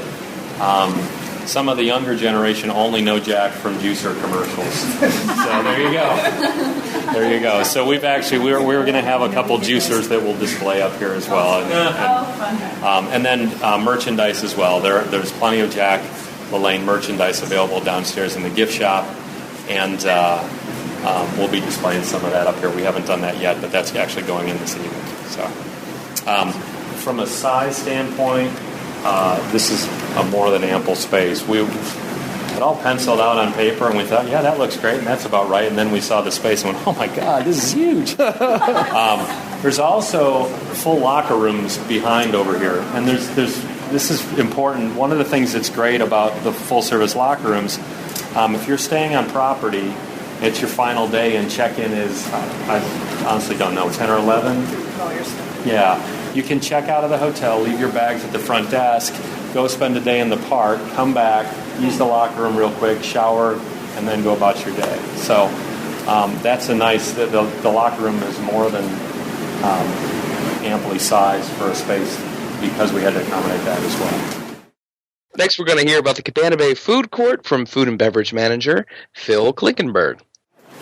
some of the younger generation only know Jack from juicer commercials. So there you go. There you go. So we're going to have a couple juicers that we'll display up here as well. And then merchandise as well. There's plenty of Jack LaLanne merchandise available downstairs in the gift shop. And we'll be displaying some of that up here. We haven't done that yet, but that's actually going in this evening. So, from a size standpoint, this is a more than ample space. We had all penciled out on paper, and we thought, yeah, that looks great, and that's about right. And then we saw the space and went, oh my God, this is huge. There's also full locker rooms behind over here, and this is important. One of the things that's great about the full-service locker rooms, if you're staying on property, it's your final day and check-in is, I honestly don't know, 10 or 11? Yeah. You can check out of the hotel, leave your bags at the front desk, go spend a day in the park, come back, use the locker room real quick, shower, and then go about your day. So that's a nice, the locker room is more than amply sized for a space because we had to accommodate that as well. Next, we're going to hear about the Cabana Bay Food Court from Food and Beverage Manager Phil Klinkenberg.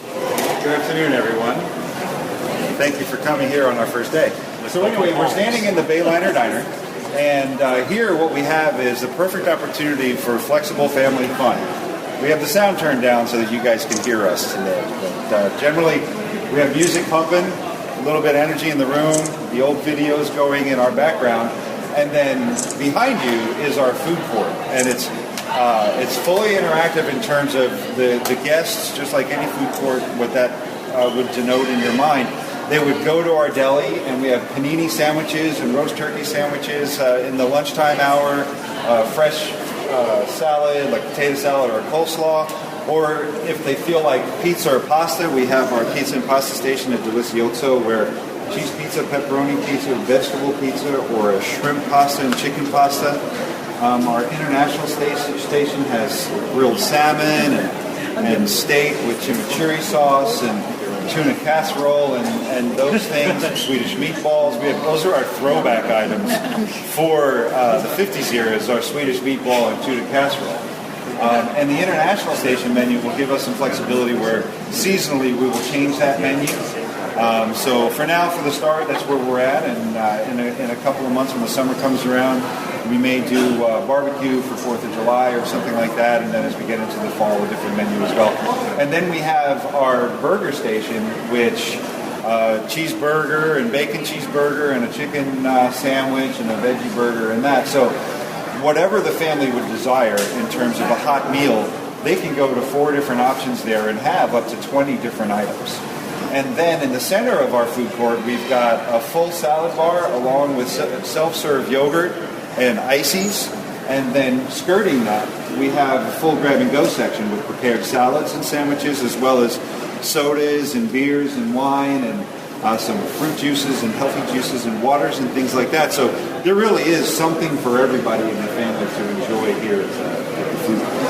Good afternoon, everyone. thank you for coming here on our first day. So anyway, we're standing in the Bayliner Diner, and here what we have is the perfect opportunity for flexible family fun. We have the sound turned down so that you guys can hear us today. But generally, we have music pumping, a little bit of energy in the room, the old videos going in our background, and then behind you is our food court, and it's fully interactive in terms of the guests, just like any food court, what that would denote in your mind. They would go to our deli, and we have panini sandwiches and roast turkey sandwiches in the lunchtime hour, fresh salad, like potato salad or a coleslaw. Or if they feel like pizza or pasta, we have our pizza and pasta station at Delizioso, where cheese pizza, pepperoni pizza, vegetable pizza, or a shrimp pasta and chicken pasta. Our international station has grilled salmon and steak with chimichurri sauce and tuna casserole and those things, Swedish meatballs. Those are our throwback items for the 50s era, is our Swedish meatball and tuna casserole. And the international station menu will give us some flexibility where seasonally we will change that menu. So for now, for the start, that's where we're at. And in a couple of months when the summer comes around, we may do barbecue for 4th of July or something like that. And then as we get into the fall, a different menu as well. And then we have our burger station, which cheeseburger and bacon cheeseburger and a chicken sandwich and a veggie burger and that. So whatever the family would desire in terms of a hot meal, they can go to 4 different options there and have up to 20 different items. And then in the center of our food court, we've got a full salad bar along with self-serve yogurt and ices. And then skirting that, we have a full grab-and-go section with prepared salads and sandwiches, as well as sodas and beers and wine and some fruit juices and healthy juices and waters and things like that. So there really is something for everybody in the family to enjoy here at the food court.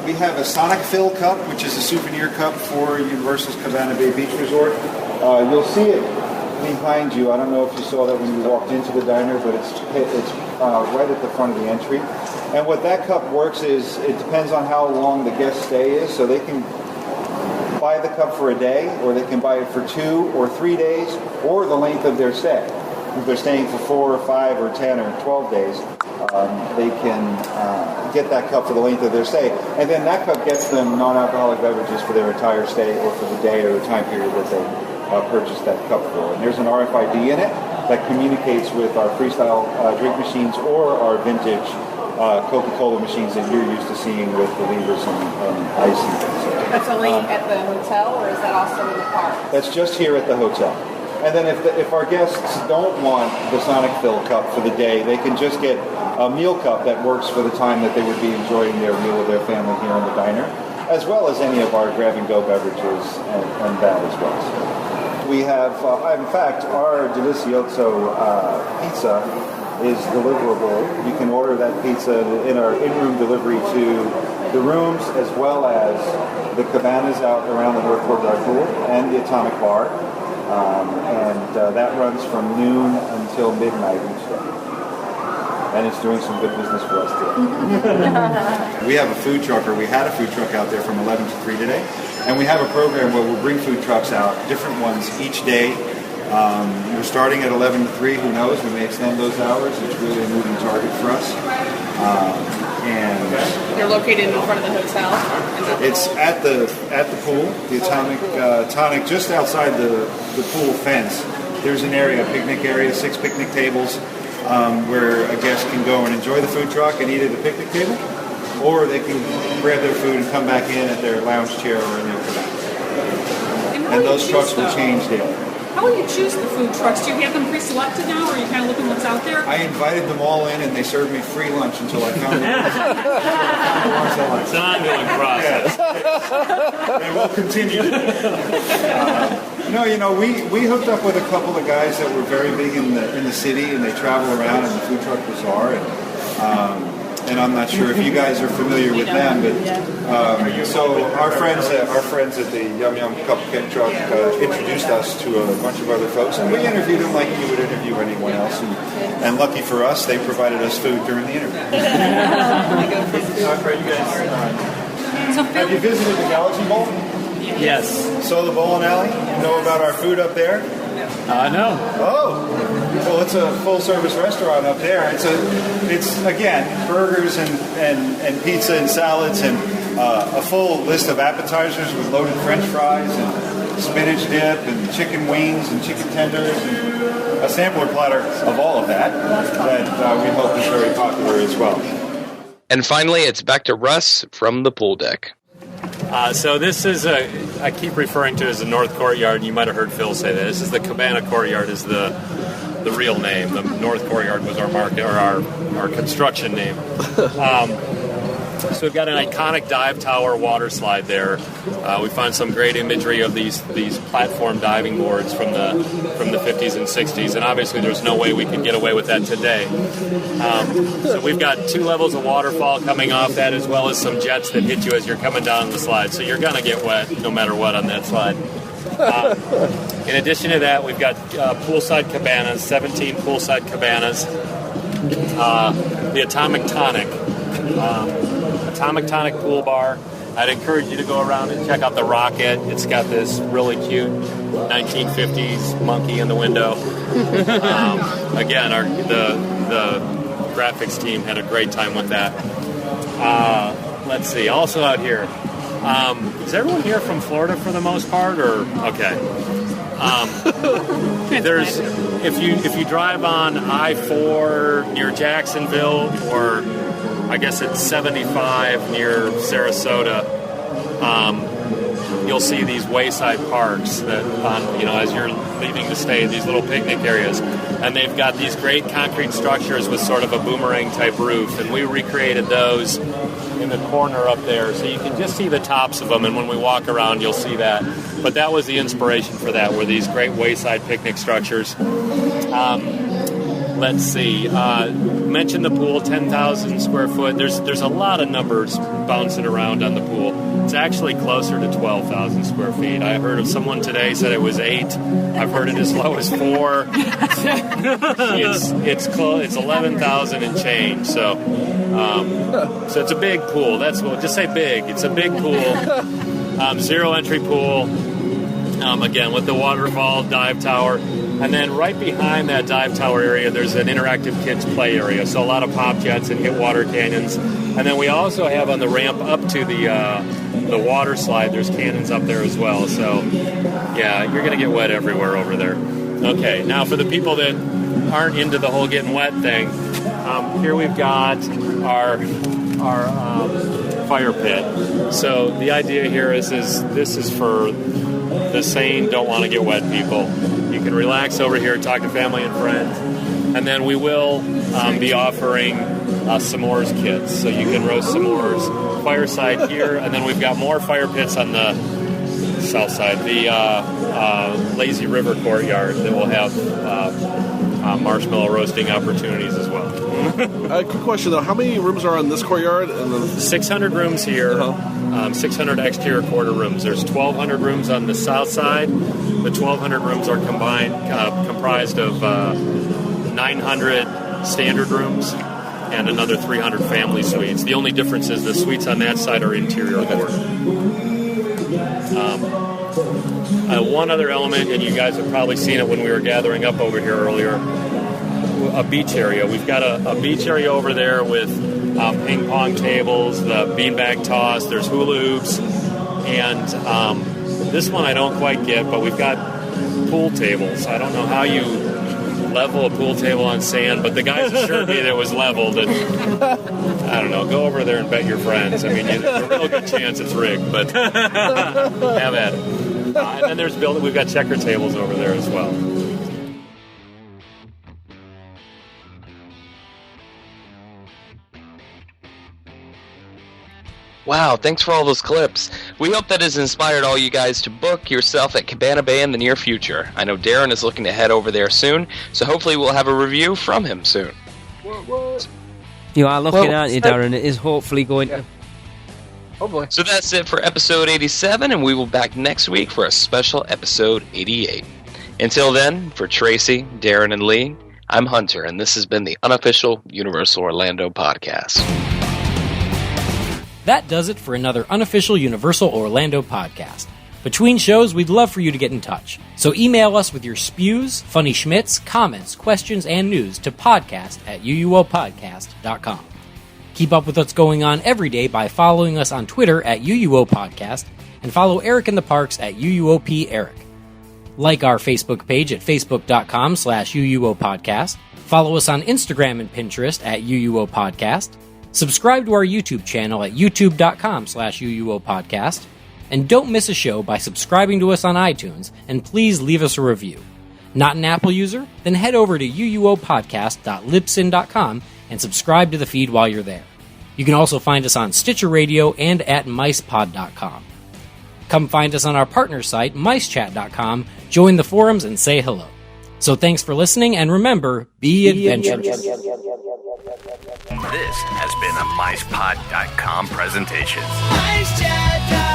We have a Sonic Fill cup, which is a souvenir cup for Universal's Cabana Bay Beach Resort. You'll see it behind you. I don't know if you saw that when you walked into the diner, but it's right at the front of the entry. And what that cup works is, it depends on how long the guest stay is, so they can buy the cup for a day, or they can buy it for 2 or 3 days, or the length of their stay. If they're staying for 4 or 5 or 10 or 12 days, they can get that cup for the length of their stay. And then that cup gets them non-alcoholic beverages for their entire stay, or for the day or the time period that they purchased that cup for. And there's an RFID in it that communicates with our freestyle drink machines or our vintage Coca-Cola machines that you're used to seeing with the levers and ice and things. That's only at the hotel, or is that also in the park? That's just here at the hotel. And then if our guests don't want the Sonic Fill cup for the day, they can just get a meal cup that works for the time that they would be enjoying their meal with their family here in the diner, as well as any of our grab-and-go beverages and that as well. So we have, in fact, our Delizioso pizza is deliverable. You can order that pizza in our in-room delivery to the rooms, as well as the cabanas out around the North Courtyard Pool and the Atomic Bar. And that runs from noon until midnight each day. And it's doing some good business for us today. We have a food truck, or we had a food truck out there from 11 to 3 today. And we have a program where we'll bring food trucks out, different ones each day. We're starting at 11 to 3, who knows, we may extend those hours. It's really a moving target for us. And they're located in front of the hotel. It's at the pool, the Tonic, just outside the pool fence. There's an area, a picnic area, 6 picnic tables, where a guest can go and enjoy the food truck and eat at the picnic table, or they can grab their food and come back in at their lounge chair or in their cabana. And those trucks will change daily. How will you choose the food trucks? Do you have them pre-selected now, or are you kind of looking what's out there? I invited them all in, and they served me free lunch until I found them. It's an ongoing process. And we'll continue to do. We hooked up with a couple of guys that were very big in the city, and they travel around in the food truck bazaar. And I'm not sure if you guys are familiar with them, but so our friends at the Yum Yum Cupcake Truck introduced us to a bunch of other folks, and we interviewed them like you would interview anyone else. And lucky for us, they provided us food during the interview. Have you visited the Galaxy Bowl? Yes. So the bowling alley. You know about our food up there? No. Oh, well, it's a full-service restaurant up there. It's again burgers and pizza and salads and a full list of appetizers with loaded French fries and spinach dip and chicken wings and chicken tenders and a sampler platter of all of that we hope is very popular as well. And finally, it's back to Russ from the pool deck. So this is I keep referring to as the North Courtyard, and you might have heard Phil say that. This is the Cabana Courtyard is the real name. The North Courtyard was our market or our construction name. So we've got an iconic dive tower water slide there. We found some great imagery of these platform diving boards from the 50s and 60s, and obviously there's no way we can get away with that today. So we've got 2 levels of waterfall coming off that, as well as some jets that hit you as you're coming down the slide. So you're going to get wet no matter what on that slide. In addition to that, we've got poolside cabanas, 17 poolside cabanas. The Atomic Tonic pool bar. I'd encourage you to go around and check out the Rocket. It's got this really cute 1950s monkey in the window. Again, the graphics team had a great time with that. Let's see. Also out here, is everyone here from Florida for the most part, or okay? There's if you drive on I-4 near Jacksonville, or I guess it's 75 near Sarasota, you'll see these wayside parks that, as you're leaving to stay, these little picnic areas. And they've got these great concrete structures with sort of a boomerang-type roof. And we recreated those in the corner up there. So you can just see the tops of them. And when we walk around, you'll see that. But that was the inspiration for that, were these great wayside picnic structures. Let's see. Mentioned the pool, 10,000 square foot. There's a lot of numbers bouncing around on the pool. It's actually closer to 12,000 square feet. I heard of someone today said it was 8. I've heard it as low as 4. It's 11,000 and change. So it's a big pool. Just say big. It's a big pool. Zero entry pool. Again, with the waterfall, dive tower. And then right behind that dive tower area, there's an interactive kids play area. So a lot of pop jets and hit water cannons. And then we also have on the ramp up to the water slide, there's cannons up there as well. So, yeah, you're going to get wet everywhere over there. Okay, now for the people that aren't into the whole getting wet thing, here we've got our fire pit. So the idea here is this is for the sane, don't want to get wet people. You can relax over here, talk to family and friends, and then we will be offering s'mores kits, so you can roast s'mores. Fireside here, and then we've got more fire pits on the south side, the Lazy River Courtyard that will have marshmallow roasting opportunities as well. Quick question though, how many rooms are on this courtyard? And then 600 rooms here. 600 exterior quarter rooms. There's 1,200 rooms on the south side. The 1,200 rooms are comprised of 900 standard rooms and another 300 family suites. The only difference is the suites on that side are interior quarter. One other element, and you guys have probably seen it when we were gathering up over here earlier, a beach area. We've got a beach area over there with ping pong tables, the beanbag toss, there's hula hoops, and this one I don't quite get, but we've got pool tables. I don't know how you level a pool table on sand, but the guys assured me that it was leveled, and I don't know, go over there and bet your friends. I mean, there's a real good chance it's rigged, but have at it. And then we've got checker tables over there as well. Wow, thanks for all those clips. We hope that has inspired all you guys to book yourself at Cabana Bay in the near future. I know Darren is looking to head over there soon, so hopefully we'll have a review from him soon. You are looking, aren't you, Darren? It is hopefully going to... Oh boy. So that's it for episode 87, and we will be back next week for a special episode 88. Until then, for Tracy, Darren, and Lee, I'm Hunter, and this has been the unofficial Universal Orlando podcast. That does it for another unofficial Universal Orlando podcast. Between shows, we'd love for you to get in touch. So email us with your spews, funny schmitz, comments, questions, and news to podcast@uuopodcast.com. Keep up with what's going on every day by following us on Twitter @UUOPodcast and follow Eric in the Parks @UUOPEric. Like our Facebook page at facebook.com/UUOPodcast. Follow us on Instagram and Pinterest @UUOPodcast. Subscribe to our YouTube channel at youtube.com/UUOPodcast. And don't miss a show by subscribing to us on iTunes, and please leave us a review. Not an Apple user? Then head over to uuopodcast.libsyn.com and subscribe to the feed while you're there. You can also find us on Stitcher Radio and at micepod.com. Come find us on our partner site, micechat.com, join the forums, and say hello. So thanks for listening, and remember, be adventurous. This has been a MicePod.com presentation. MiceChat.com